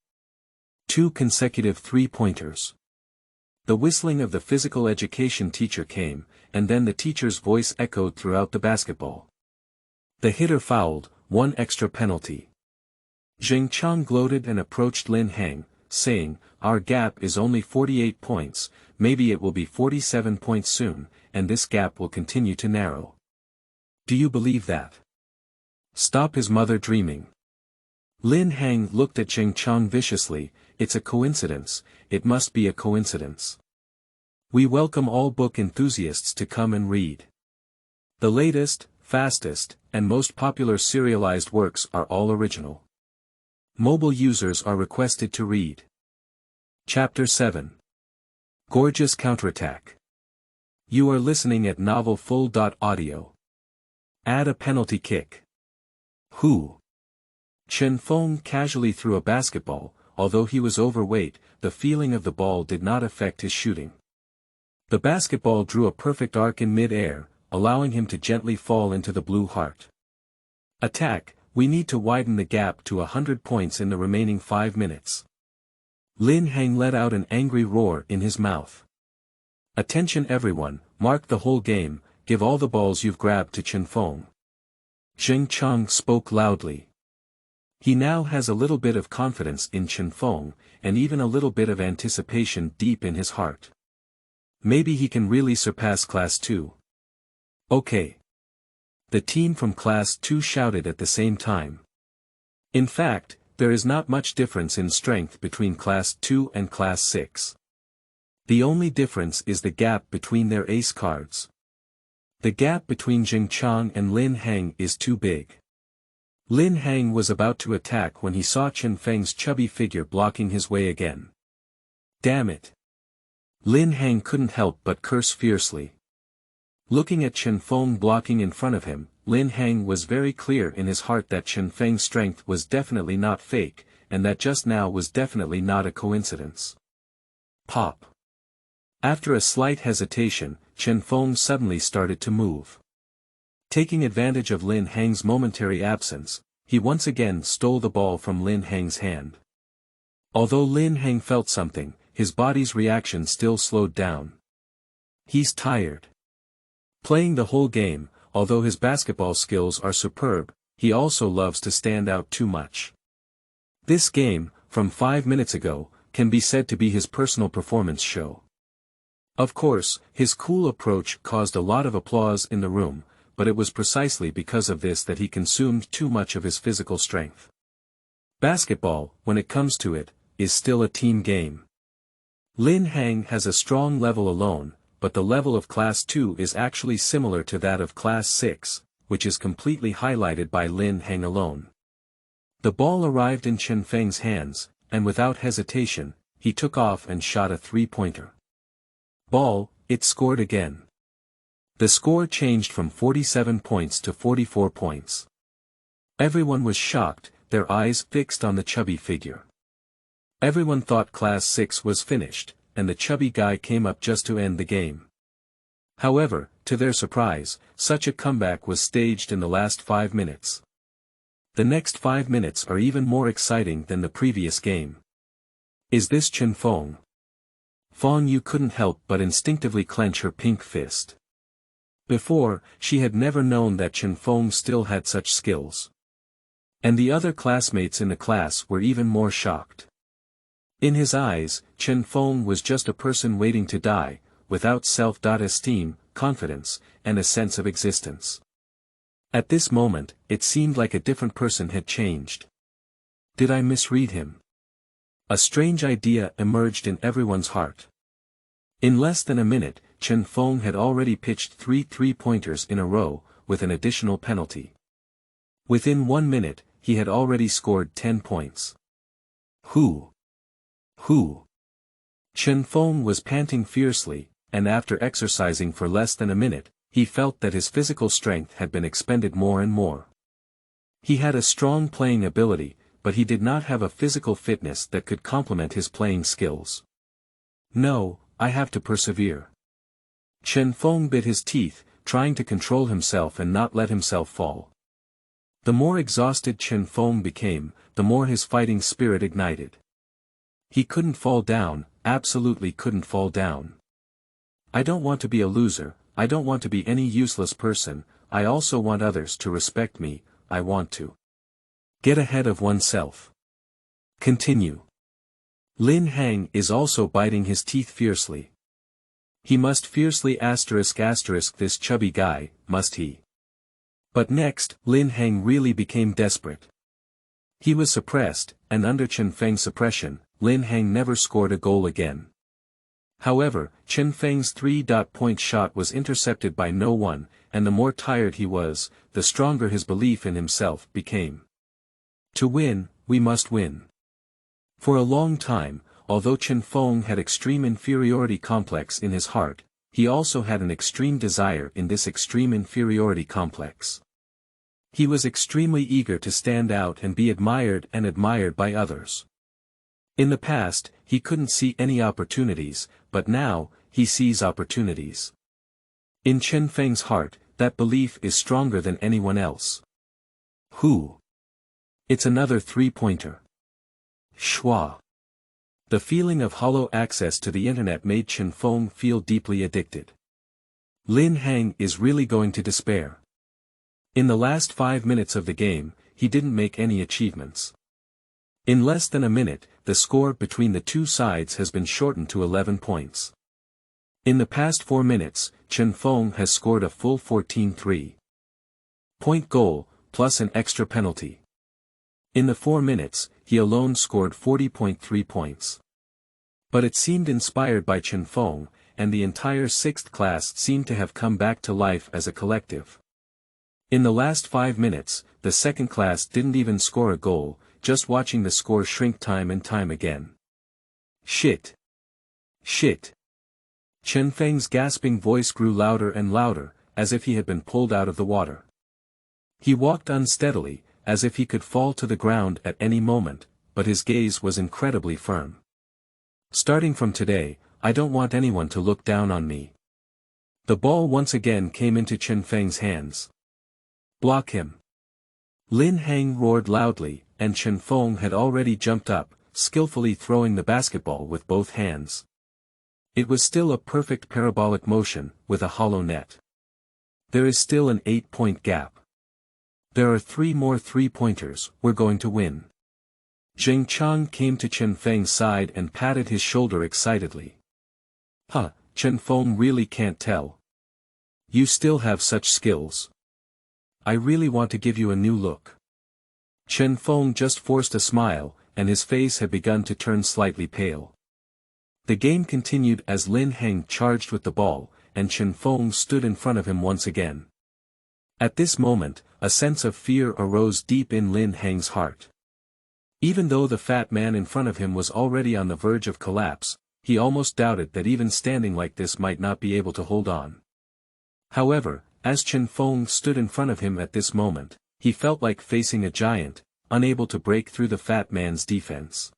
2 consecutive 3-pointers. The whistling of the physical education teacher came, and then the teacher's voice echoed throughout the basketball. The hitter fouled, 1 extra penalty. Chang gloated and approached Lin Hang, saying, our gap is only 48 points, maybe it will be 47 points soon, and this gap will continue to narrow. Do you believe that? Stop his mother dreaming. Lin Hang looked at Chang viciously. It's a coincidence, it must be a coincidence. We welcome all book enthusiasts to come and read. The latest, fastest, and most popular serialized works are all original. Mobile users are requested to read. Chapter 7. Gorgeous Counterattack. You are listening at novelfull.audio. Add a penalty kick. Who? Chen Feng casually threw a basketball. Although he was overweight, the feeling of the ball did not affect his shooting. The basketball drew a perfect arc in mid-air, allowing him to gently fall into the blue heart. Attack, we need to widen the gap to 100 points in the remaining 5 minutes. Lin Hang let out an angry roar in his mouth. Attention everyone, mark the whole game, give all the balls you've grabbed to Chen Feng. Chang spoke loudly. He now has a little bit of confidence in Chen Feng, and even a little bit of anticipation deep in his heart. Maybe he can really surpass Class 2. Okay. The team from Class 2 shouted at the same time. In fact, there is not much difference in strength between Class 2 and Class 6. The only difference is the gap between their ace cards. The gap between Chang and Lin Hang is too big. Lin Hang was about to attack when he saw Chen Feng's chubby figure blocking his way again. Damn it! Lin Hang couldn't help but curse fiercely. Looking at Chen Feng blocking in front of him, Lin Hang was very clear in his heart that Chen Feng's strength was definitely not fake, and that just now was definitely not a coincidence. Pop! After a slight hesitation, Chen Feng suddenly started to move. Taking advantage of Lin Hang's momentary absence, he once again stole the ball from Lin Hang's hand. Although Lin Hang felt something, his body's reaction still slowed down. He's tired. Playing the whole game, although his basketball skills are superb, he also loves to stand out too much. This game, from 5 minutes ago, can be said to be his personal performance show. Of course, his cool approach caused a lot of applause in the room, but it was precisely because of this that he consumed too much of his physical strength. Basketball, when it comes to it, is still a team game. Lin Hang has a strong level alone, but the level of Class 2 is actually similar to that of Class 6, which is completely highlighted by Lin Heng alone. The ball arrived in Chen Feng's hands, and without hesitation, he took off and shot a three-pointer. Ball, it scored again. The score changed from 47 points to 44 points. Everyone was shocked, their eyes fixed on the chubby figure. Everyone thought Class 6 was finished, and the chubby guy came up just to end the game. However, to their surprise, such a comeback was staged in the last 5 minutes. The next 5 minutes are even more exciting than the previous game. Is this Chen Feng? Feng Yu couldn't help but instinctively clench her pink fist. Before, she had never known that Chen Feng still had such skills. And the other classmates in the class were even more shocked. In his eyes, Chen Feng was just a person waiting to die, without self-esteem, confidence, and a sense of existence. At this moment, it seemed like a different person had changed. Did I misread him? A strange idea emerged in everyone's heart. In less than a minute, Chen Feng had already pitched 3 three-pointers in a row, with an additional penalty. Within 1 minute, he had already scored 10 points. Who? Chen Feng was panting fiercely, and after exercising for less than a minute, he felt that his physical strength had been expended more and more. He had a strong playing ability, but he did not have a physical fitness that could complement his playing skills. No, I have to persevere. Chen Feng bit his teeth, trying to control himself and not let himself fall. The more exhausted Chen Feng became, the more his fighting spirit ignited. He couldn't fall down, absolutely couldn't fall down. I don't want to be a loser, I don't want to be any useless person, I also want others to respect me, I want to get ahead of oneself. Continue. Lin Heng is also biting his teeth fiercely. He must fiercely *** this chubby guy, must he? But next, Lin Heng really became desperate. He was suppressed, and under Chen Feng's suppression, Lin Heng never scored a goal again. However, Chen Feng's three-point shot was intercepted by no one, and the more tired he was, the stronger his belief in himself became. To win, we must win. For a long time, although Chen Feng had extreme inferiority complex in his heart, he also had an extreme desire in this extreme inferiority complex. He was extremely eager to stand out and be admired by others. In the past, he couldn't see any opportunities, but now, he sees opportunities. In Chen Feng's heart, that belief is stronger than anyone else. Who? It's another three-pointer. Schwa. The feeling of hollow access to the internet made Chen Feng feel deeply addicted. Lin Heng is really going to despair. In the last 5 minutes of the game, he didn't make any achievements. In less than a minute, the score between the two sides has been shortened to 11 points. In the past 4 minutes, Chen Feng has scored a full 14 3-point goal, plus an extra penalty. In the 4 minutes, he alone scored 40.3 points. But it seemed inspired by Chen Feng, and the entire 6th class seemed to have come back to life as a collective. In the last 5 minutes, the 2nd class didn't even score a goal, just watching the score shrink time and time again. Shit. Chen Feng's gasping voice grew louder and louder, as if he had been pulled out of the water. He walked unsteadily, as if he could fall to the ground at any moment, but his gaze was incredibly firm. Starting from today, I don't want anyone to look down on me. The ball once again came into Chen Feng's hands. Block him. Lin Heng roared loudly, and Chen Feng had already jumped up, skillfully throwing the basketball with both hands. It was still a perfect parabolic motion, with a hollow net. There is still an 8-point gap. There are 3 more three-pointers, we're going to win. Chang came to Chen Feng's side and patted his shoulder excitedly. Huh, Chen Feng really can't tell. You still have such skills. I really want to give you a new look. Chen Feng just forced a smile, and his face had begun to turn slightly pale. The game continued as Lin Heng charged with the ball, and Chen Feng stood in front of him once again. At this moment, a sense of fear arose deep in Lin Hang's heart. Even though the fat man in front of him was already on the verge of collapse, he almost doubted that even standing like this might not be able to hold on. However, as Chen Feng stood in front of him at this moment, he felt like facing a giant, unable to break through the fat man's defense.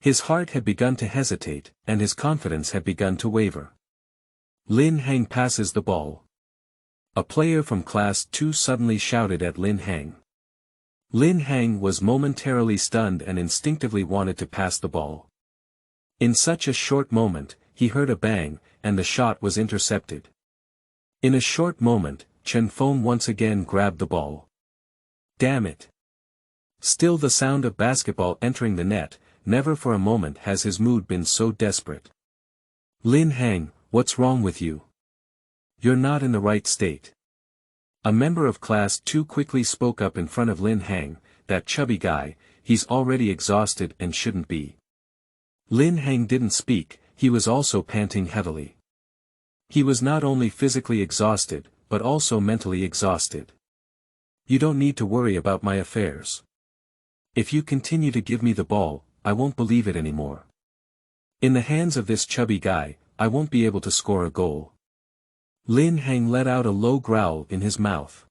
His heart had begun to hesitate, and his confidence had begun to waver. Lin Hang passes the ball. A player from Class 2 suddenly shouted at Lin Hang. Lin Hang was momentarily stunned and instinctively wanted to pass the ball. In such a short moment, he heard a bang, and the shot was intercepted. In a short moment, Chen Feng once again grabbed the ball. Damn it! Still the sound of basketball entering the net. Never for a moment has his mood been so desperate. Lin Hang, what's wrong with you? You're not in the right state. A member of Class 2 quickly spoke up in front of Lin Hang, that chubby guy, he's already exhausted and shouldn't be. Lin Hang didn't speak, he was also panting heavily. He was not only physically exhausted, but also mentally exhausted. You don't need to worry about my affairs. If you continue to give me the ball, I won't believe it anymore. In the hands of this chubby guy, I won't be able to score a goal. Lin Hang let out a low growl in his mouth.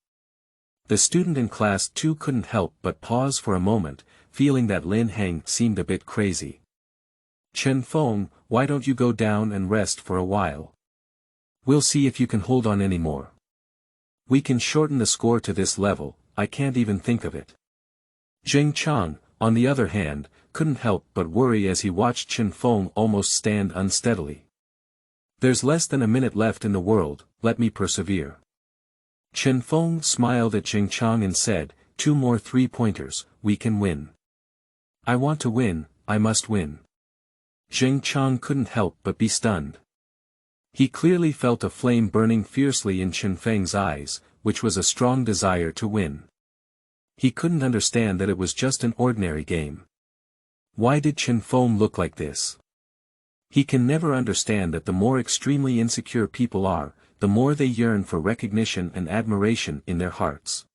The student in Class 2 couldn't help but pause for a moment, feeling that Lin Hang seemed a bit crazy. Chen Feng, why don't you go down and rest for a while? We'll see if you can hold on anymore. We can shorten the score to this level, I can't even think of it. Chong, on the other hand, couldn't help but worry as he watched Chen Feng almost stand unsteadily. There's less than a minute left in the world, let me persevere. Chen Feng smiled at Chong and said, 2 more 3-pointers, we can win. I want to win, I must win. Chong couldn't help but be stunned. He clearly felt a flame burning fiercely in Chen Feng's eyes, which was a strong desire to win. He couldn't understand that it was just an ordinary game. Why did Chen Feng look like this? He can never understand that the more extremely insecure people are, the more they yearn for recognition and admiration in their hearts.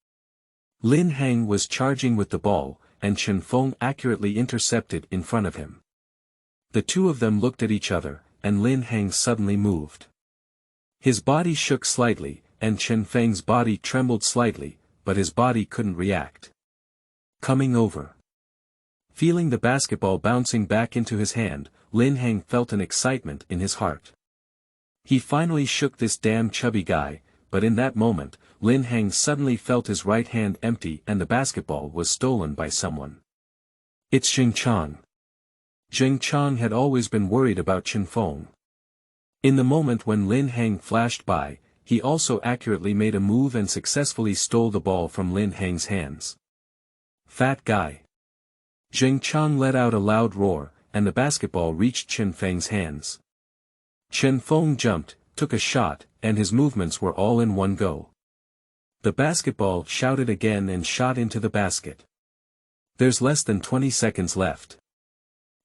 Lin Hang was charging with the ball, and Chen Feng accurately intercepted in front of him. The two of them looked at each other, and Lin Hang suddenly moved. His body shook slightly, and Chen Feng's body trembled slightly, but his body couldn't react. Coming over. Feeling the basketball bouncing back into his hand, Lin Hang felt an excitement in his heart. He finally shook this damn chubby guy, but in that moment, Lin Hang suddenly felt his right hand empty and the basketball was stolen by someone. It's Chong. Chong had always been worried about Chen Feng. In the moment when Lin Hang flashed by, he also accurately made a move and successfully stole the ball from Lin Hang's hands. Fat guy. Chong let out a loud roar, and the basketball reached Chen Feng's hands. Chen Feng jumped, took a shot, and his movements were all in one go. The basketball shouted again and shot into the basket. There's less than 20 seconds left.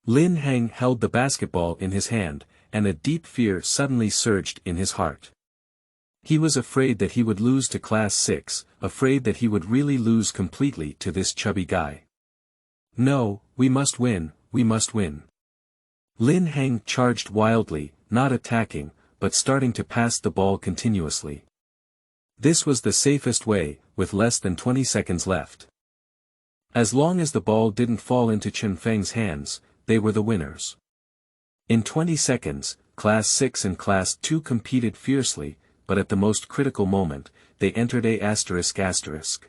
Lin Hang held the basketball in his hand, and a deep fear suddenly surged in his heart. He was afraid that he would lose to Class 6, afraid that he would really lose completely to this chubby guy. No, we must win, we must win. Lin Hang charged wildly, not attacking, but starting to pass the ball continuously. This was the safest way, with less than 20 seconds left. As long as the ball didn't fall into Chen Feng's hands, they were the winners. In 20 seconds, Class 6 and Class 2 competed fiercely, but at the most critical moment, they entered a ***.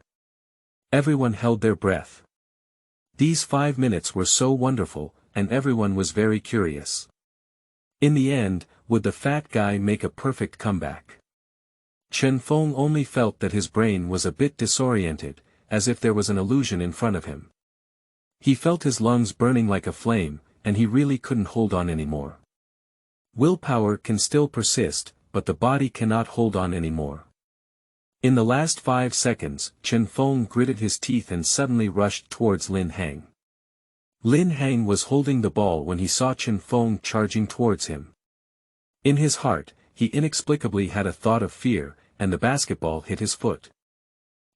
Everyone held their breath. These 5 minutes were so wonderful, and everyone was very curious. In the end, would the fat guy make a perfect comeback? Chen Feng only felt that his brain was a bit disoriented, as if there was an illusion in front of him. He felt his lungs burning like a flame, and he really couldn't hold on anymore. Willpower can still persist, but the body cannot hold on anymore. In the last 5 seconds, Chen Feng gritted his teeth and suddenly rushed towards Lin Hang. Lin Hang was holding the ball when he saw Chen Feng charging towards him. In his heart, he inexplicably had a thought of fear, and the basketball hit his foot.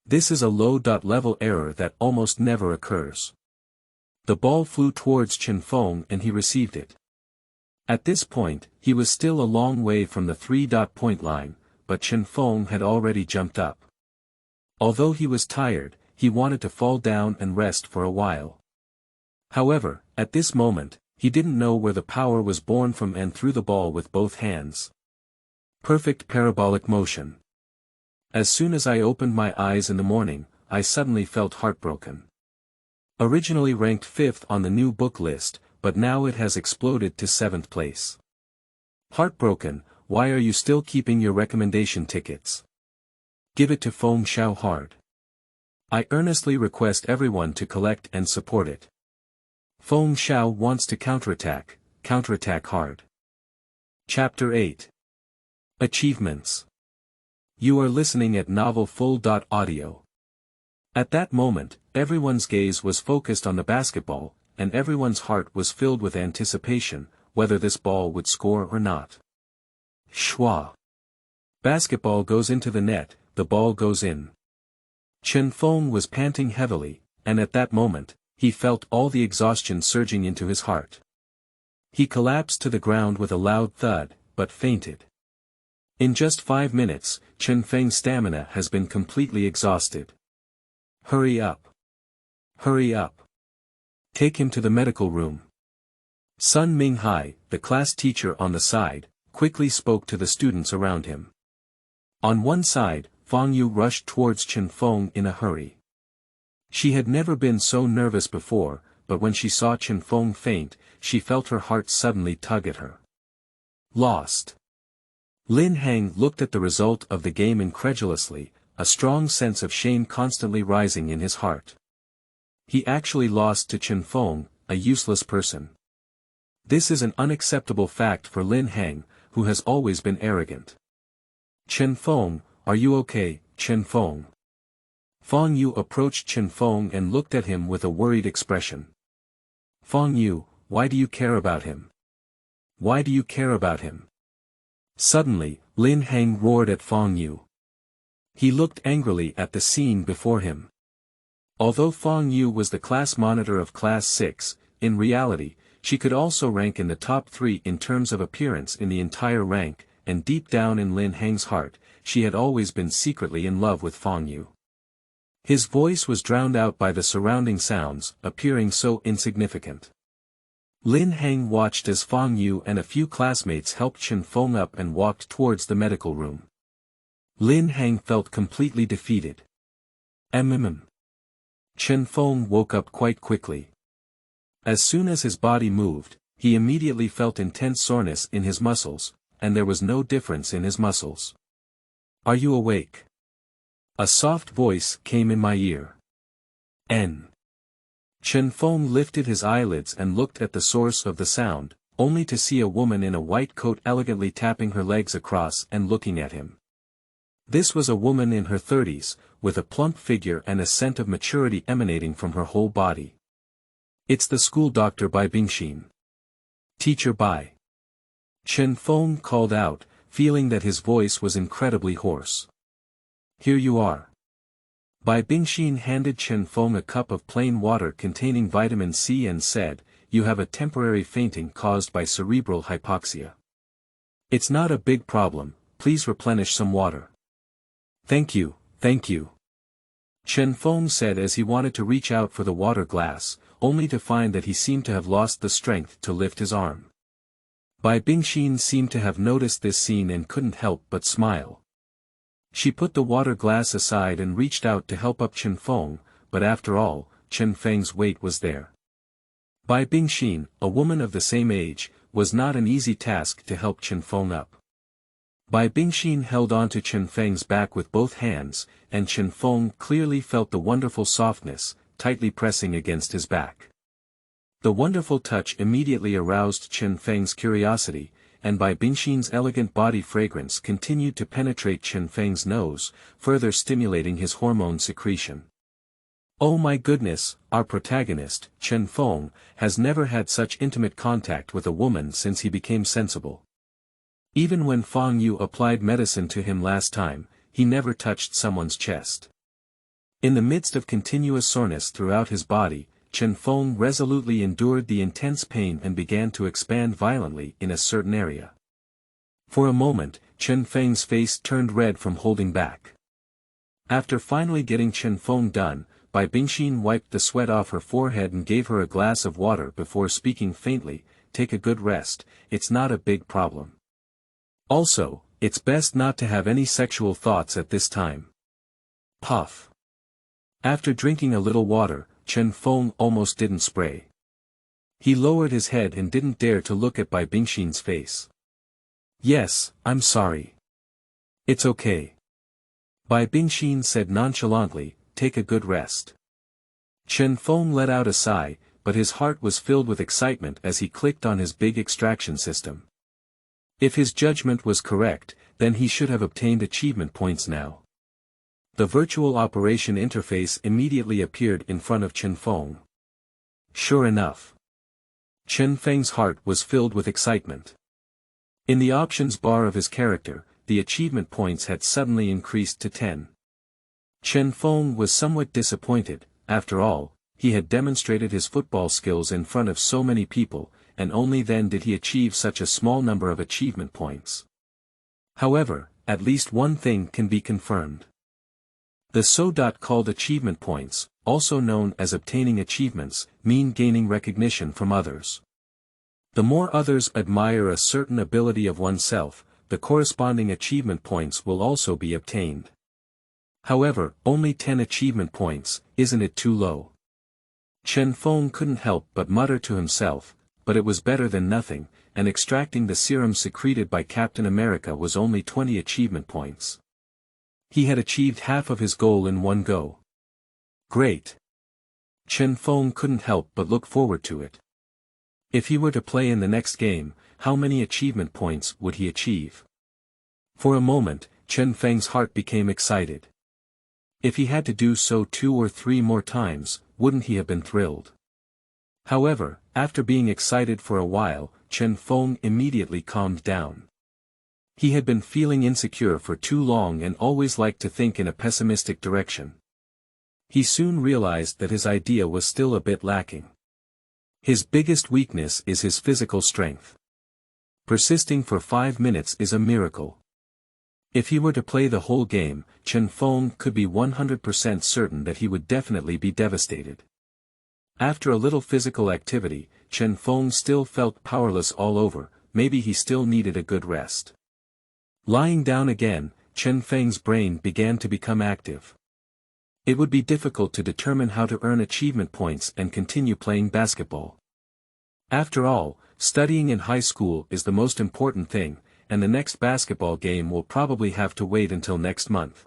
This is a low-level error that almost never occurs. The ball flew towards Chen Feng and he received it. At this point, he was still a long way from the 3-point line, but Chen Feng had already jumped up. Although he was tired, he wanted to fall down and rest for a while. However, at this moment, he didn't know where the power was born from and threw the ball with both hands. Perfect parabolic motion. As soon as I opened my eyes in the morning, I suddenly felt heartbroken. Originally ranked 5th on the new book list, but now it has exploded to 7th place. Heartbroken, why are you still keeping your recommendation tickets? Give it to Feng Shou hard. I earnestly request everyone to collect and support it. Feng Shou wants to counterattack hard. Chapter 8. Achievements. You are listening at Novel Full.audio. At that moment, everyone's gaze was focused on the basketball, and everyone's heart was filled with anticipation, whether this ball would score or not. Schwa. Basketball goes into the net, the ball goes in. Chen Feng was panting heavily, and at that moment, he felt all the exhaustion surging into his heart. He collapsed to the ground with a loud thud, but fainted. In just 5 minutes, Chen Feng's stamina has been completely exhausted. Hurry up. Hurry up. Take him to the medical room. Sun Minghai, the class teacher on the side, quickly spoke to the students around him. On one side, Fang Yu rushed towards Chen Feng in a hurry. She had never been so nervous before, but when she saw Chen Feng faint, she felt her heart suddenly tug at her. Lost. Lin Hang looked at the result of the game incredulously, a strong sense of shame constantly rising in his heart. He actually lost to Chen Feng, a useless person. This is an unacceptable fact for Lin Hang, who has always been arrogant. Chen Feng, are you okay, Chen Feng? Fang Yu approached Chen Feng and looked at him with a worried expression. Fang Yu, why do you care about him? Why do you care about him? Suddenly, Lin Hang roared at Fang Yu. He looked angrily at the scene before him. Although Fang Yu was the class monitor of Class 6, in reality, she could also rank in the top 3 in terms of appearance in the entire rank, and deep down in Lin Hang's heart, she had always been secretly in love with Fang Yu. His voice was drowned out by the surrounding sounds, appearing so insignificant. Lin Hang watched as Fang Yu and a few classmates helped Chen Feng up and walked towards the medical room. Lin Hang felt completely defeated. Chen Feng woke up quite quickly. As soon as his body moved, he immediately felt intense soreness in his muscles, and there was no difference in his muscles. Are you awake? A soft voice came in my ear. Chen Feng lifted his eyelids and looked at the source of the sound, only to see a woman in a white coat elegantly tapping her legs across and looking at him. This was a woman in her 30s, with a plump figure and a scent of maturity emanating from her whole body. It's the school doctor Bai Bingxin. Teacher Bai. Chen Feng called out, feeling that his voice was incredibly hoarse. Here you are. Bai Bingxin handed Chen Feng a cup of plain water containing vitamin C and said, you have a temporary fainting caused by cerebral hypoxia. It's not a big problem, please replenish some water. Thank you, thank you. Chen Feng said as he wanted to reach out for the water glass, only to find that he seemed to have lost the strength to lift his arm. Bai Bingxin seemed to have noticed this scene and couldn't help but smile. She put the water glass aside and reached out to help up Chen Feng, but after all, Chen Feng's weight was there. Bai Bingxin, a woman of the same age, was not an easy task to help Chen Feng up. Bai Bingxin held onto Chen Feng's back with both hands, and Chen Feng clearly felt the wonderful softness, tightly pressing against his back. The wonderful touch immediately aroused Chen Feng's curiosity, and Bai Bingxin's elegant body fragrance continued to penetrate Chen Feng's nose, further stimulating his hormone secretion. Oh my goodness, our protagonist, Chen Feng, has never had such intimate contact with a woman since he became sensible. Even when Fang Yu applied medicine to him last time, he never touched someone's chest. In the midst of continuous soreness throughout his body, Chen Feng resolutely endured the intense pain and began to expand violently in a certain area. For a moment, Chen Feng's face turned red from holding back. After finally getting Chen Feng done, Bai Bingxin wiped the sweat off her forehead and gave her a glass of water before speaking faintly, "Take a good rest, it's not a big problem. Also, it's best not to have any sexual thoughts at this time." Puff. After drinking a little water, Chen Feng almost didn't spray. He lowered his head and didn't dare to look at Bai Bingxin's face. "Yes, I'm sorry. It's okay." Bai Bingxin said nonchalantly, "Take a good rest." Chen Feng let out a sigh, but his heart was filled with excitement as he clicked on his big extraction system. If his judgment was correct, then he should have obtained achievement points now. The virtual operation interface immediately appeared in front of Chen Feng. Sure enough. Chen Feng's heart was filled with excitement. In the options bar of his character, the achievement points had suddenly increased to 10. Chen Feng was somewhat disappointed. After all, he had demonstrated his football skills in front of so many people, and only then did he achieve such a small number of achievement points. However, at least one thing can be confirmed. The so-called achievement points, also known as obtaining achievements, mean gaining recognition from others. The more others admire a certain ability of oneself, the corresponding achievement points will also be obtained. However, only 10 achievement points, isn't it too low? Chen Feng couldn't help but mutter to himself, but it was better than nothing, and extracting the serum secreted by Captain America was only 20 achievement points. He had achieved half of his goal in one go. Great! Chen Feng couldn't help but look forward to it. If he were to play in the next game, how many achievement points would he achieve? For a moment, Chen Feng's heart became excited. If he had to do so 2 or 3 more times, wouldn't he have been thrilled? However, after being excited for a while, Chen Feng immediately calmed down. He had been feeling insecure for too long and always liked to think in a pessimistic direction. He soon realized that his idea was still a bit lacking. His biggest weakness is his physical strength. Persisting for 5 minutes is a miracle. If he were to play the whole game, Chen Feng could be 100% certain that he would definitely be devastated. After a little physical activity, Chen Feng still felt powerless all over, maybe he still needed a good rest. Lying down again, Chen Feng's brain began to become active. It would be difficult to determine how to earn achievement points and continue playing basketball. After all, studying in high school is the most important thing, and the next basketball game will probably have to wait until next month.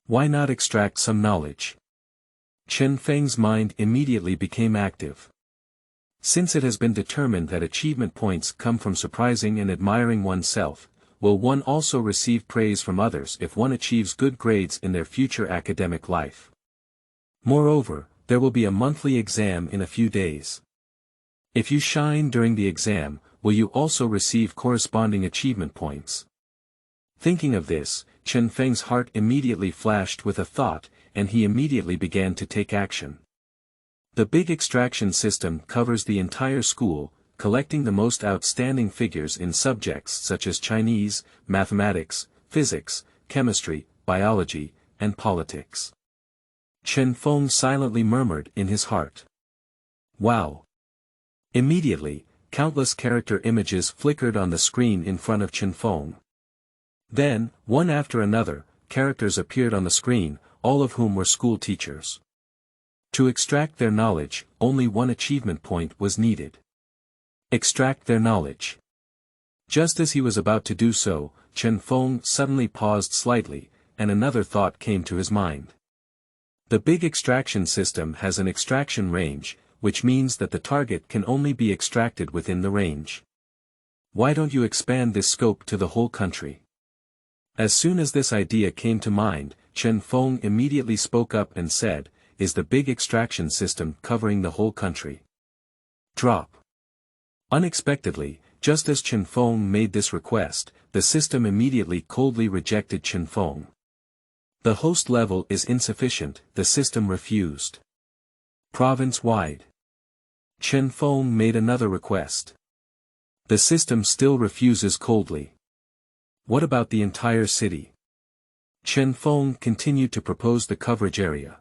Why not extract some knowledge? Chen Feng's mind immediately became active. Since it has been determined that achievement points come from surprising and admiring oneself, will one also receive praise from others if one achieves good grades in their future academic life? Moreover, there will be a monthly exam in a few days. If you shine during the exam, will you also receive corresponding achievement points? Thinking of this, Chen Feng's heart immediately flashed with a thought, and he immediately began to take action. The big extraction system covers the entire school, collecting the most outstanding figures in subjects such as Chinese, mathematics, physics, chemistry, biology, and politics. Chen Feng silently murmured in his heart. Wow! Immediately, countless character images flickered on the screen in front of Chen Feng. Then, one after another, characters appeared on the screen, all of whom were school teachers. To extract their knowledge, only one achievement point was needed. Extract their knowledge. Just as he was about to do so, Chen Feng suddenly paused slightly, and another thought came to his mind. The big extraction system has an extraction range, which means that the target can only be extracted within the range. Why don't you expand this scope to the whole country? As soon as this idea came to mind, Chen Feng immediately spoke up and said, "Is the big extraction system covering the whole country?" Drop. Unexpectedly, just as Chen Feng made this request, the system immediately coldly rejected Chen Feng. The host level is insufficient, the system refused. Province-wide. Chen Feng made another request. The system still refuses coldly. What about the entire city? Chen Feng continued to propose the coverage area.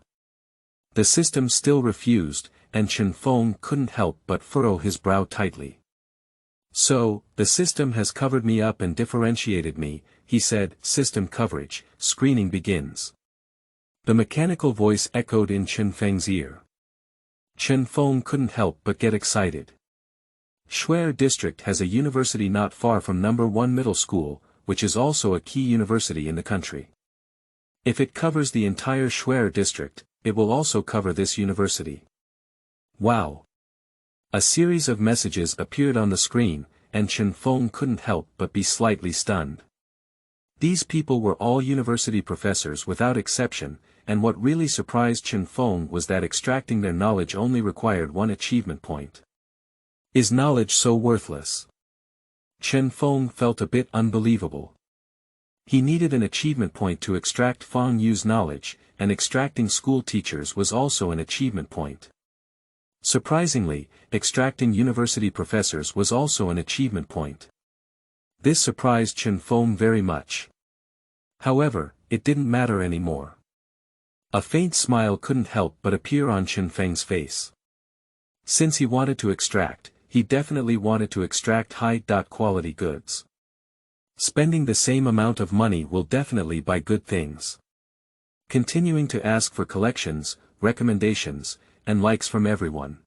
The system still refused, and Chen Feng couldn't help but furrow his brow tightly. So, the system has covered me up and differentiated me, he said. System coverage, screening begins. The mechanical voice echoed in Chen Feng's ear. Chen Feng couldn't help but get excited. Shou district has a university not far from number 1 middle school, which is also a key university in the country. If it covers the entire Shou district, it will also cover this university. Wow! A series of messages appeared on the screen, and Chen Feng couldn't help but be slightly stunned. These people were all university professors without exception, and what really surprised Chen Feng was that extracting their knowledge only required 1 achievement point. Is knowledge so worthless? Chen Feng felt a bit unbelievable. He needed an achievement point to extract Feng Yu's knowledge, and extracting school teachers was also an achievement point. Surprisingly, extracting university professors was also an achievement point. This surprised Chen Feng very much. However, it didn't matter anymore. A faint smile couldn't help but appear on Chen Feng's face. Since he wanted to extract, he definitely wanted to extract high-quality goods. Spending the same amount of money will definitely buy good things. Continuing to ask for collections, recommendations, and likes from everyone.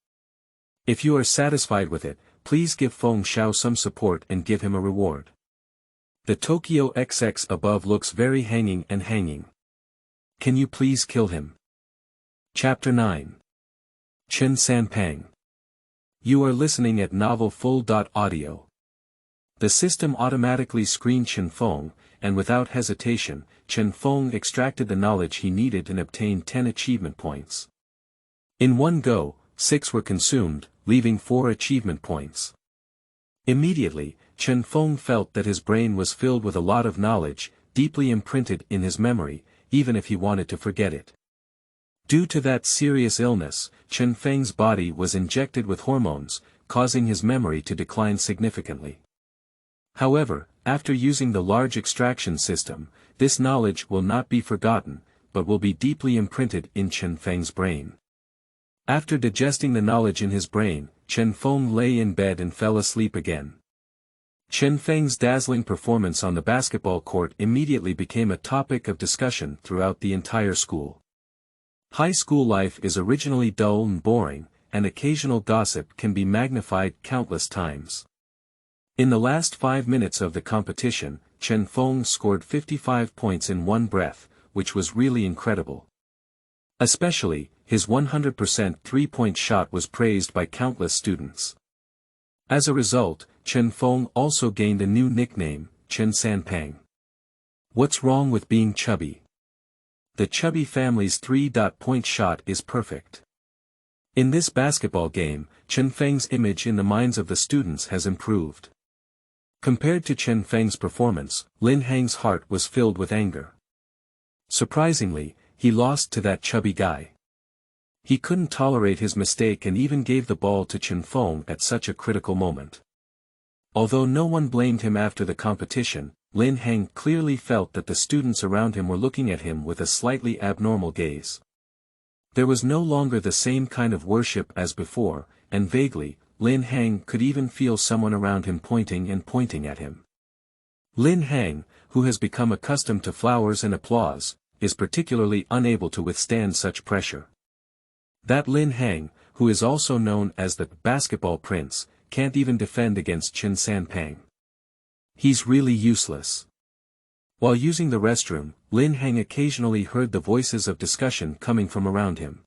If you are satisfied with it, please give Feng Xiao some support and give him a reward. The Tokyo XX above looks very hanging and hanging. Can you please kill him? Chapter 9. Chen Sanpang. You are listening at Novel Full.audio. The system automatically screened Chen Feng, and without hesitation, Chen Feng extracted the knowledge he needed and obtained 10 achievement points. In one go, 6 were consumed, leaving 4 achievement points. Immediately, Chen Feng felt that his brain was filled with a lot of knowledge, deeply imprinted in his memory, even if he wanted to forget it. Due to that serious illness, Chen Feng's body was injected with hormones, causing his memory to decline significantly. However, after using the large extraction system, this knowledge will not be forgotten, but will be deeply imprinted in Chen Feng's brain. After digesting the knowledge in his brain, Chen Feng lay in bed and fell asleep again. Chen Feng's dazzling performance on the basketball court immediately became a topic of discussion throughout the entire school. High school life is originally dull and boring, and occasional gossip can be magnified countless times. In the last 5 minutes of the competition, Chen Feng scored 55 points in one breath, which was really incredible. Especially, his 100% three-point shot was praised by countless students. As a result, Chen Feng also gained a new nickname, Chen Sanpang. What's wrong with being chubby? The chubby family's three-point shot is perfect. In this basketball game, Chen Feng's image in the minds of the students has improved. Compared to Chen Feng's performance, Lin Hang's heart was filled with anger. Surprisingly, he lost to that chubby guy. He couldn't tolerate his mistake and even gave the ball to Chen Feng at such a critical moment. Although no one blamed him after the competition, Lin Hang clearly felt that the students around him were looking at him with a slightly abnormal gaze. There was no longer the same kind of worship as before, and vaguely, Lin Hang could even feel someone around him pointing at him. Lin Hang, who has become accustomed to flowers and applause, is particularly unable to withstand such pressure. That Lin Hang, who is also known as the basketball prince, can't even defend against Chen Sanpang. He's really useless. While using the restroom, Lin Hang occasionally heard the voices of discussion coming from around him.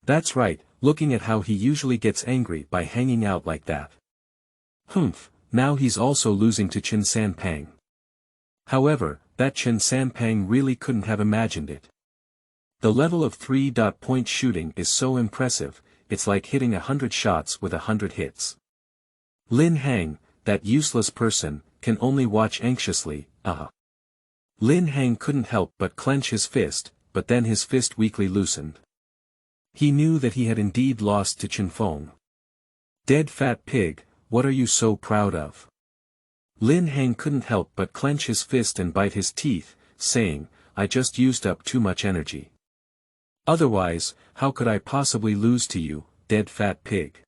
That's right, looking at how he usually gets angry by hanging out like that. Humph, now he's also losing to Chen Sanpang. However, that Chen Sanpang really couldn't have imagined it. The level of three-point shooting is so impressive, it's like hitting 100 shots with 100 hits. Lin Hang, that useless person, can only watch anxiously, Lin Hang couldn't help but clench his fist, but then his fist weakly loosened. He knew that he had indeed lost to Chen Feng. Dead fat pig, what are you so proud of? Lin Hang couldn't help but clench his fist and bite his teeth, saying, I just used up too much energy. Otherwise, how could I possibly lose to you, dead fat pig?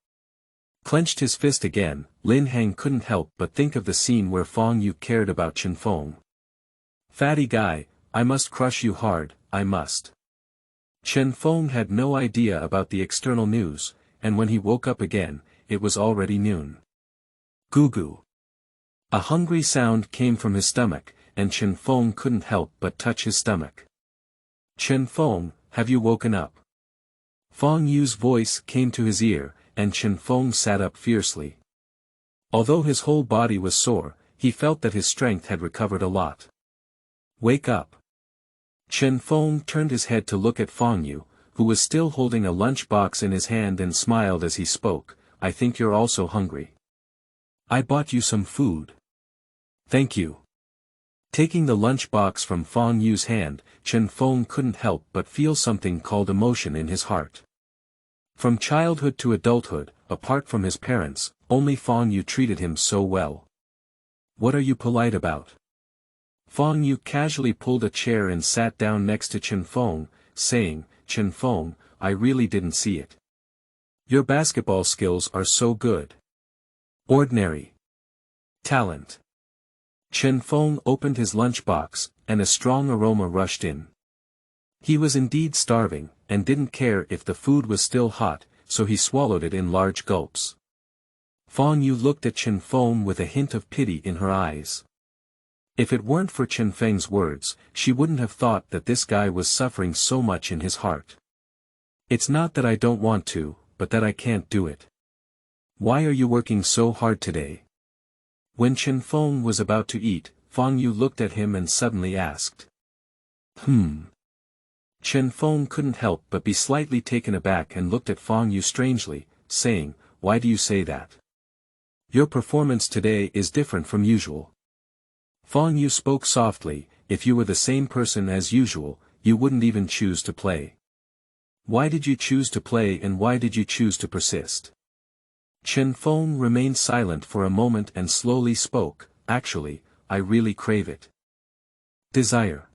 Clenched his fist again, Lin Hang couldn't help but think of the scene where Fong Yu cared about Chen Feng. Fatty guy, I must crush you hard, I must. Chen Feng had no idea about the external news, and when he woke up again, it was already noon. Goo goo. A hungry sound came from his stomach, and Chen Feng couldn't help but touch his stomach. Chen Feng, have you woken up? Fong Yu's voice came to his ear, and Chen Feng sat up fiercely. Although his whole body was sore, he felt that his strength had recovered a lot. Wake up. Chen Feng turned his head to look at Fong Yu, who was still holding a lunch box in his hand, and smiled as he spoke, I think you're also hungry. I bought you some food. Thank you. Taking the lunch box from Fong Yu's hand, Chen Feng couldn't help but feel something called emotion in his heart. From childhood to adulthood, apart from his parents, only Fong Yu treated him so well. What are you polite about? Fong Yu casually pulled a chair and sat down next to Chen Feng, saying, Chen Feng, I really didn't see it. Your basketball skills are so good. Ordinary. Talent. Chen Feng opened his lunchbox, and a strong aroma rushed in. He was indeed starving, and didn't care if the food was still hot, so he swallowed it in large gulps. Fong Yu looked at Chen Feng with a hint of pity in her eyes. If it weren't for Chen Feng's words, she wouldn't have thought that this guy was suffering so much in his heart. It's not that I don't want to, but that I can't do it. Why are you working so hard today? When Chen Feng was about to eat, Fong Yu looked at him and suddenly asked. Chen Feng couldn't help but be slightly taken aback and looked at Fong Yu strangely, saying, Why do you say that? Your performance today is different from usual. Fong Yu spoke softly, if you were the same person as usual, you wouldn't even choose to play. Why did you choose to play, and why did you choose to persist? Chen Feng remained silent for a moment and slowly spoke, Actually, I really crave it. Desire.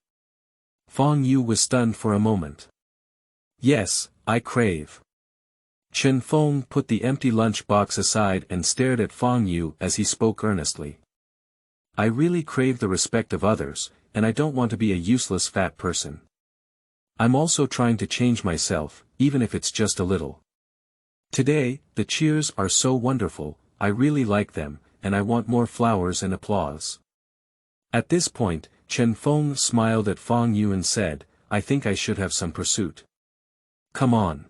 Fong Yu was stunned for a moment. Yes, I crave. Chen Feng put the empty lunch box aside and stared at Fong Yu as he spoke earnestly. I really crave the respect of others, and I don't want to be a useless fat person. I'm also trying to change myself, even if it's just a little. Today, the cheers are so wonderful, I really like them, and I want more flowers and applause. At this point, Chen Feng smiled at Fong Yu and said, I think I should have some pursuit. Come on.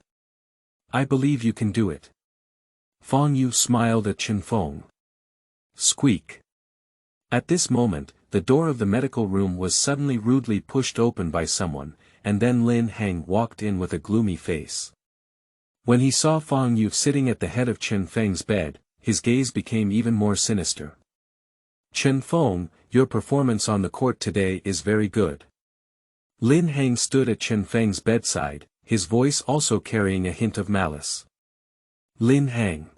I believe you can do it. Fong Yu smiled at Chen Feng. Squeak. At this moment, the door of the medical room was suddenly rudely pushed open by someone, and then Lin Hang walked in with a gloomy face. When he saw Fong Yu sitting at the head of Chen Feng's bed, his gaze became even more sinister. Chen Feng, your performance on the court today is very good. Lin Hang stood at Chen Feng's bedside, his voice also carrying a hint of malice. Lin Hang.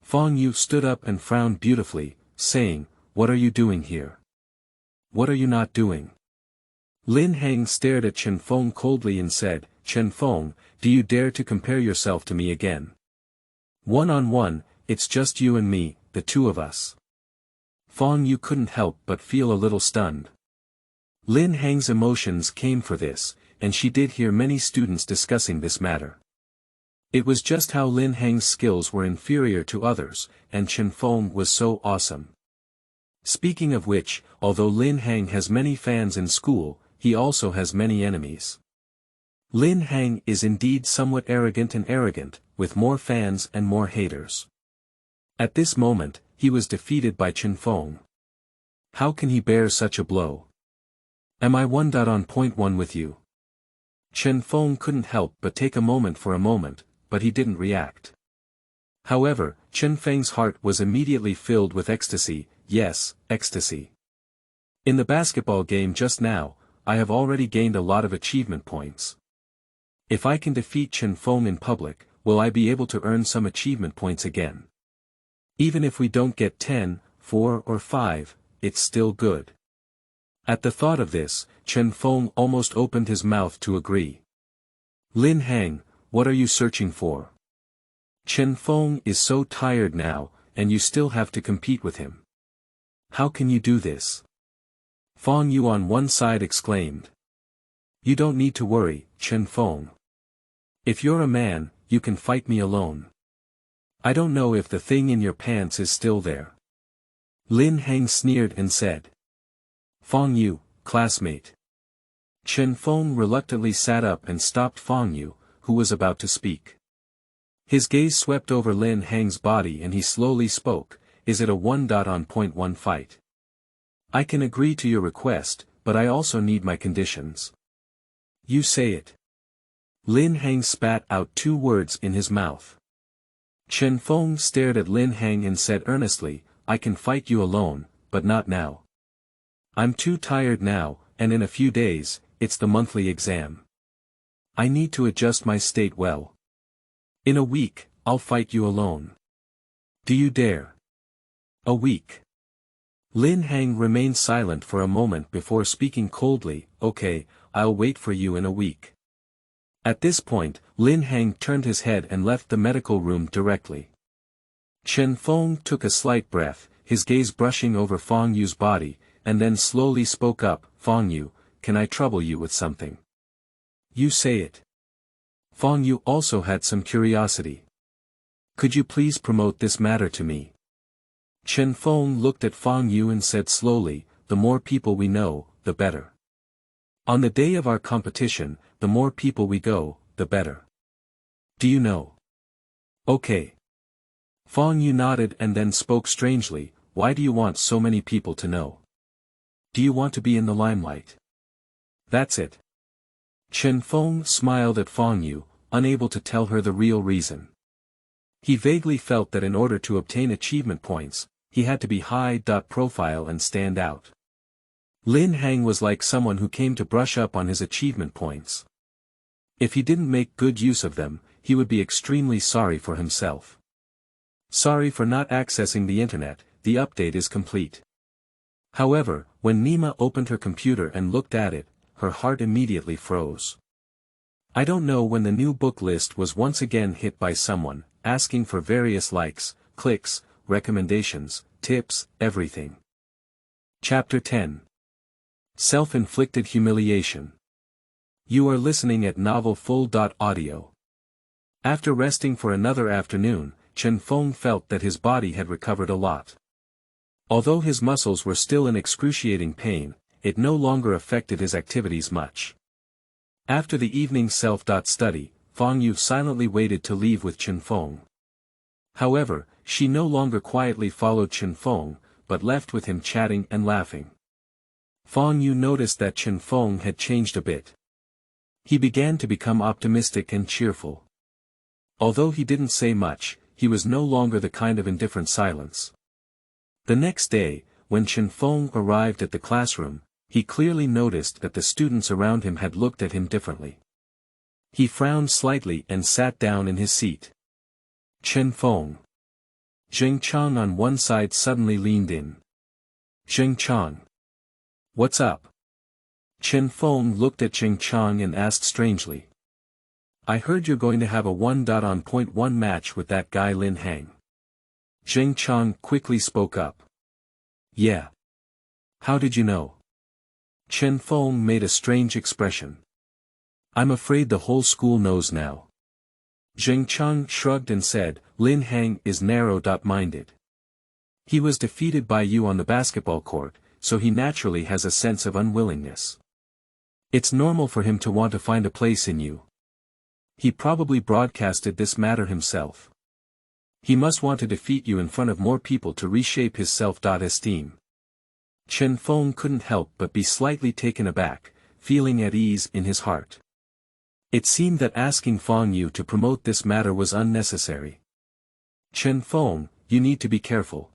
Fong Yu stood up and frowned beautifully, saying, What are you doing here? What are you not doing? Lin Hang stared at Chen Feng coldly and said, Chen Feng, do you dare to compare yourself to me again? One-on-one, it's just you and me, the two of us. Fong Yu couldn't help but feel a little stunned. Lin Hang's emotions came for this, and she did hear many students discussing this matter. It was just how Lin Hang's skills were inferior to others, and Chen Feng was so awesome. Speaking of which, although Lin Hang has many fans in school, he also has many enemies. Lin Hang is indeed somewhat arrogant, with more fans and more haters. At this moment, he was defeated by Chen Feng. How can he bear such a blow? Am I on point one with you? Chen Feng couldn't help but take a moment, but he didn't react. However, Chen Feng's heart was immediately filled with ecstasy. Yes, ecstasy. In the basketball game just now, I have already gained a lot of achievement points. If I can defeat Chen Feng in public, will I be able to earn some achievement points again? Even if we don't get 10, 4 or 5, it's still good. At the thought of this, Chen Feng almost opened his mouth to agree. Lin Hang, what are you searching for? Chen Feng is so tired now, and you still have to compete with him. How can you do this? Feng Yu on one side exclaimed. You don't need to worry, Chen Feng. If you're a man, you can fight me alone. I don't know if the thing in your pants is still there. Lin Hang sneered and said. Feng Yu, classmate. Chen Feng reluctantly sat up and stopped Feng Yu, who was about to speak. His gaze swept over Lin Hang's body and he slowly spoke, is it a 1.1 fight? I can agree to your request, but I also need my conditions. You say it. Lin Hang spat out 2 words in his mouth. Chen Feng stared at Lin Hang and said earnestly, I can fight you alone, but not now. I'm too tired now, and in a few days, it's the monthly exam. I need to adjust my state well. In a week, I'll fight you alone. Do you dare? A week. Lin Hang remained silent for a moment before speaking coldly, okay, I'll wait for you in a week. At this point, Lin Hang turned his head and left the medical room directly. Chen Feng took a slight breath, his gaze brushing over Feng Yu's body, and then slowly spoke up, Feng Yu, can I trouble you with something? You say it. Feng Yu also had some curiosity. Could you please promote this matter to me? Chen Feng looked at Feng Yu and said slowly, the more people we know, the better. On the day of our competition, the more people we go, the better. Do you know? Okay. Feng Yu nodded and then spoke strangely, why do you want so many people to know? Do you want to be in the limelight? That's it. Chen Feng smiled at Feng Yu, unable to tell her the real reason. He vaguely felt that in order to obtain achievement points, he had to be high-profile and stand out. Lin Hang was like someone who came to brush up on his achievement points. If he didn't make good use of them, he would be extremely sorry for himself. Sorry for not accessing the internet, the update is complete. However, when Nima opened her computer and looked at it, her heart immediately froze. I don't know when the new book list was once again hit by someone, asking for various likes, clicks, recommendations, tips, everything. Chapter 10. Self-inflicted humiliation. You are listening at Novel Full.audio. After resting for another afternoon, Chen Feng felt that his body had recovered a lot. Although his muscles were still in excruciating pain, it no longer affected his activities much. After the evening self-study, Feng Yu silently waited to leave with Chen Feng. However, she no longer quietly followed Chen Feng, but left with him chatting and laughing. Feng Yu noticed that Chen Feng had changed a bit. He began to become optimistic and cheerful. Although he didn't say much, he was no longer the kind of indifferent silence. The next day, when Chen Feng arrived at the classroom, he clearly noticed that the students around him had looked at him differently. He frowned slightly and sat down in his seat. Chen Feng. Zhang Chong on one side suddenly leaned in. Zhang Chong. What's up? Chen Feng looked at Zhang Chong and asked strangely. I heard you're going to have a 1.1 match with that guy Lin Hang. Zhang Chong quickly spoke up. Yeah. How did you know? Chen Feng made a strange expression. I'm afraid the whole school knows now. Zhang Chong shrugged and said, Lin Hang is narrow-minded. He was defeated by you on the basketball court, so he naturally has a sense of unwillingness. It's normal for him to want to find a place in you. He probably broadcasted this matter himself. He must want to defeat you in front of more people to reshape his self-esteem. Chen Feng couldn't help but be slightly taken aback, feeling at ease in his heart. It seemed that asking Feng Yu to promote this matter was unnecessary. Chen Feng, you need to be careful.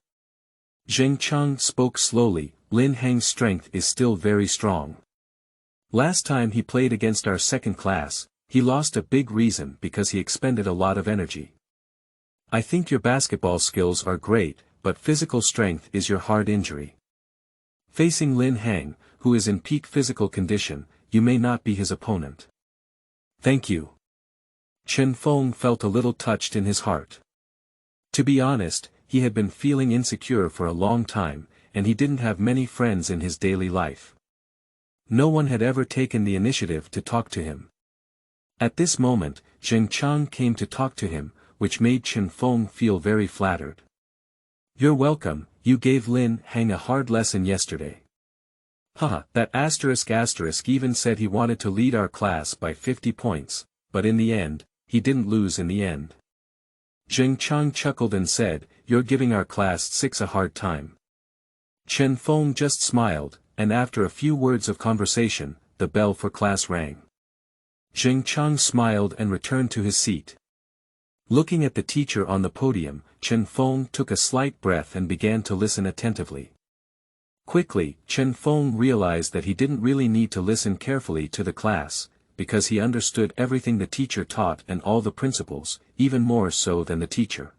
Chong spoke slowly. Lin Hang's strength is still very strong. Last time he played against our second class, he lost a big reason because he expended a lot of energy. I think your basketball skills are great, but physical strength is your hard injury. Facing Lin Hang, who is in peak physical condition, you may not be his opponent. Thank you. Chen Feng felt a little touched in his heart. To be honest, he had been feeling insecure for a long time, and he didn't have many friends in his daily life. No one had ever taken the initiative to talk to him. At this moment, Chong came to talk to him, which made Chen Feng feel very flattered. You're welcome, you gave Lin Hang a hard lesson yesterday. Haha, that asterisk even said he wanted to lead our class by 50 points, but in the end, he didn't lose in the end. Chong chuckled and said, you're giving our class 6 a hard time. Chen Feng just smiled, and after a few words of conversation, the bell for class rang. Chong smiled and returned to his seat. Looking at the teacher on the podium, Chen Feng took a slight breath and began to listen attentively. Quickly, Chen Feng realized that he didn't really need to listen carefully to the class, because he understood everything the teacher taught and all the principles, even more so than the teacher.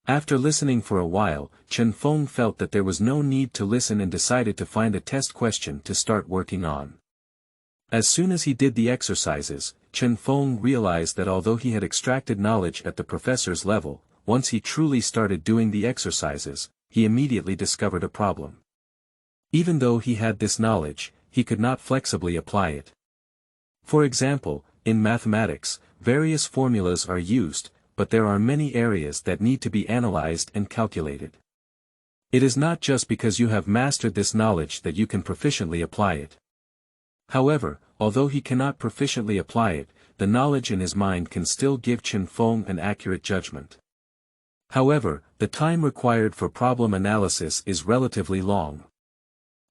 After listening for a while, Chen Feng felt that there was no need to listen and decided to find a test question to start working on. As soon as he did the exercises, Chen Feng realized that although he had extracted knowledge at the professor's level, once he truly started doing the exercises, he immediately discovered a problem. Even though he had this knowledge, he could not flexibly apply it. For example, in mathematics, various formulas are used, but there are many areas that need to be analyzed and calculated. It is not just because you have mastered this knowledge that you can proficiently apply it. However, although he cannot proficiently apply it, the knowledge in his mind can still give Chen Feng an accurate judgment. However, the time required for problem analysis is relatively long.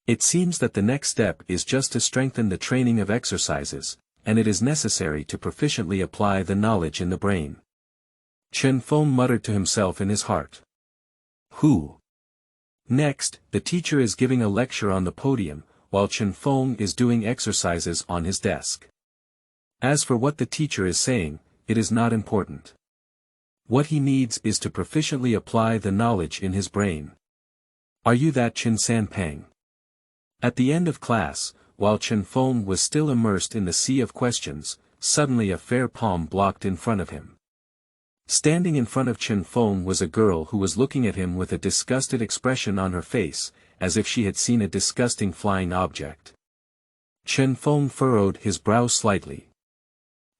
It seems that the next step is just to strengthen the training of exercises, and it is necessary to proficiently apply the knowledge in the brain. Chen Feng muttered to himself in his heart. Who? Next, the teacher is giving a lecture on the podium, while Chen Feng is doing exercises on his desk. As for what the teacher is saying, it is not important. What he needs is to proficiently apply the knowledge in his brain. Are you that Sanpang? At the end of class, while Chen Feng was still immersed in the sea of questions, suddenly a fair palm blocked in front of him. Standing in front of Chen Feng was a girl who was looking at him with a disgusted expression on her face, as if she had seen a disgusting flying object. Chen Feng furrowed his brow slightly.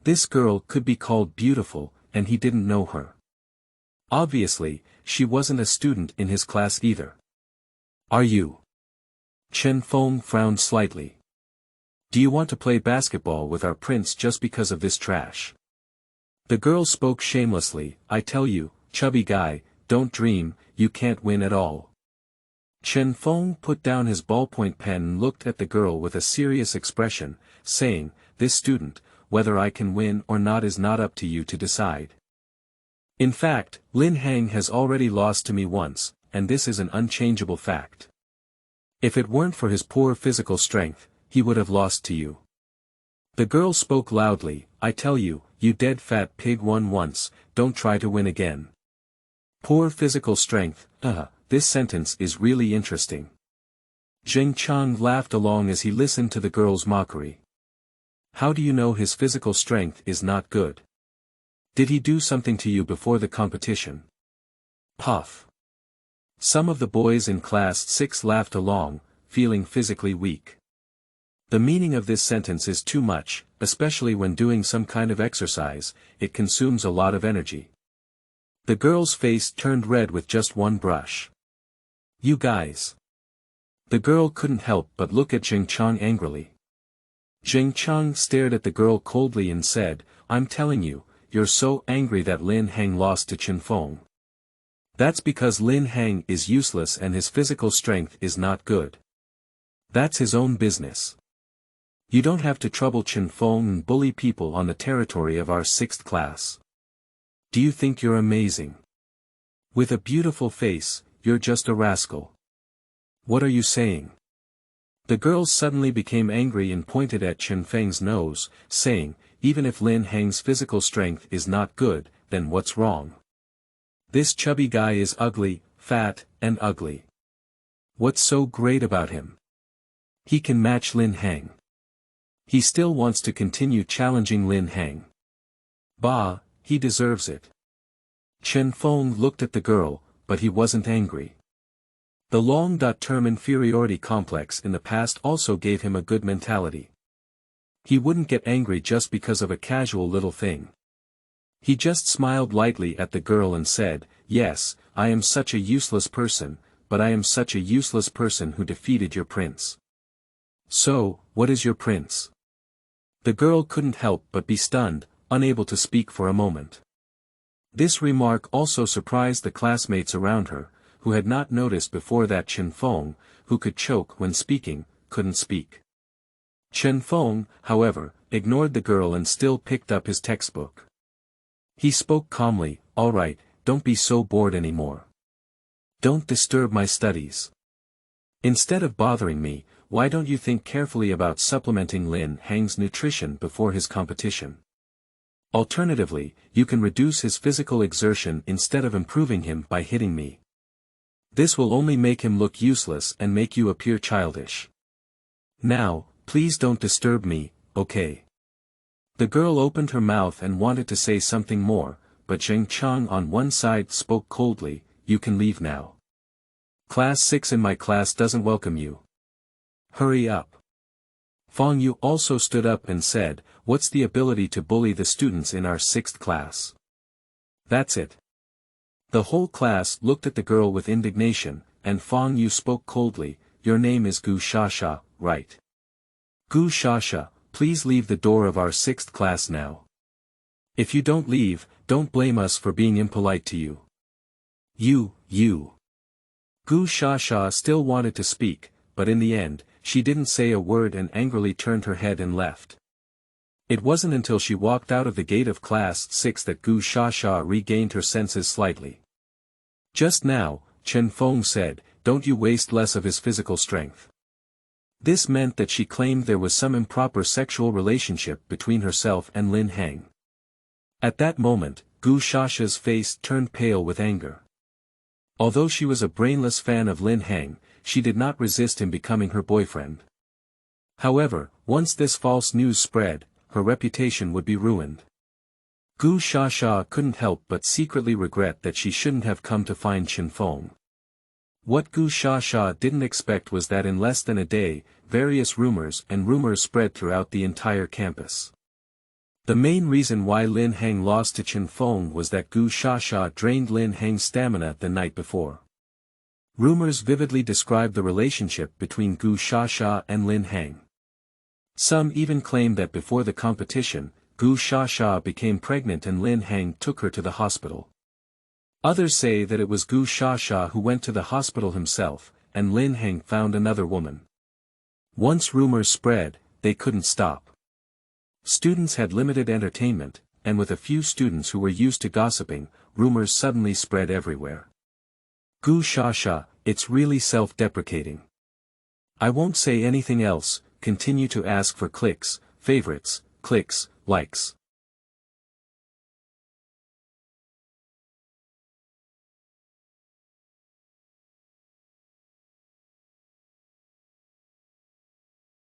This girl could be called beautiful, and he didn't know her. Obviously, she wasn't a student in his class either. Are you? Chen Feng frowned slightly. Do you want to play basketball with our prince just because of this trash? The girl spoke shamelessly. I tell you, chubby guy, don't dream, you can't win at all. Chen Feng put down his ballpoint pen and looked at the girl with a serious expression, saying, this student, whether I can win or not is not up to you to decide. In fact, Lin Hang has already lost to me once, and this is an unchangeable fact. If it weren't for his poor physical strength, he would have lost to you. The girl spoke loudly, I tell you, you dead fat pig won once, don't try to win again. Poor physical strength, this sentence is really interesting. Chong laughed along as he listened to the girl's mockery. How do you know his physical strength is not good? Did he do something to you before the competition? Puff. Some of the boys in class 6 laughed along, feeling physically weak. The meaning of this sentence is too much, especially when doing some kind of exercise, it consumes a lot of energy. The girl's face turned red with just one brush. You guys. The girl couldn't help but look at Chong angrily. Chong stared at the girl coldly and said, I'm telling you, you're so angry that Lin Hang lost to Chen Feng. That's because Lin Hang is useless and his physical strength is not good. That's his own business. You don't have to trouble Chen Feng and bully people on the territory of our 6th class. Do you think you're amazing? With a beautiful face, you're just a rascal. What are you saying? The girl suddenly became angry and pointed at Chen Feng's nose, saying, even if Lin Hang's physical strength is not good, then what's wrong? This chubby guy is ugly, fat, and ugly. What's so great about him? He can match Lin Hang. He still wants to continue challenging Lin Hang. Bah, he deserves it. Chen Feng looked at the girl, but he wasn't angry. The long-term inferiority complex in the past also gave him a good mentality. He wouldn't get angry just because of a casual little thing. He just smiled lightly at the girl and said, yes, I am such a useless person, but I am such a useless person who defeated your prince. So, what is your prince? The girl couldn't help but be stunned, unable to speak for a moment. This remark also surprised the classmates around her, who had not noticed before that Chen Feng, who could choke when speaking, couldn't speak. Chen Feng, however, ignored the girl and still picked up his textbook. He spoke calmly, all right, don't be so bored anymore. Don't disturb my studies. Instead of bothering me, why don't you think carefully about supplementing Lin Hang's nutrition before his competition? Alternatively, you can reduce his physical exertion instead of improving him by hitting me. This will only make him look useless and make you appear childish. Now, please don't disturb me, okay? The girl opened her mouth and wanted to say something more, but Zhang Chang on one side spoke coldly, you can leave now. Class 6 in my class doesn't welcome you. Hurry up. Feng Yu also stood up and said, what's the ability to bully the students in our 6th class? That's it. The whole class looked at the girl with indignation, and Feng Yu spoke coldly, your name is Gu Shasha, right? Gu Shasha, please leave the door of our 6th class now. If you don't leave, don't blame us for being impolite to you. You. Gu Shasha still wanted to speak, but in the end, she didn't say a word and angrily turned her head and left. It wasn't until she walked out of the gate of class 6 that Gu Shasha regained her senses slightly. Just now, Chen Feng said, don't you waste less of his physical strength. This meant that she claimed there was some improper sexual relationship between herself and Lin Hang. At that moment, Gu Shasha's face turned pale with anger. Although she was a brainless fan of Lin Hang, she did not resist him becoming her boyfriend. However, once this false news spread, her reputation would be ruined. Gu Shasha couldn't help but secretly regret that she shouldn't have come to find Chen Feng. What Gu Shasha didn't expect was that in less than a day, various rumors spread throughout the entire campus. The main reason why Lin Hang lost to Chen Feng was that Gu Shasha drained Lin Hang's stamina the night before. Rumors vividly described the relationship between Gu Shasha and Lin Hang. Some even claimed that before the competition, Gu Shasha became pregnant and Lin Hang took her to the hospital. Others say that it was Gu Shasha who went to the hospital himself, and Lin Hang found another woman. Once rumors spread, they couldn't stop. Students had limited entertainment, and with a few students who were used to gossiping, rumors suddenly spread everywhere. Gu Shasha, it's really self-deprecating. I won't say anything else, continue to ask for clicks, favorites, clicks, likes.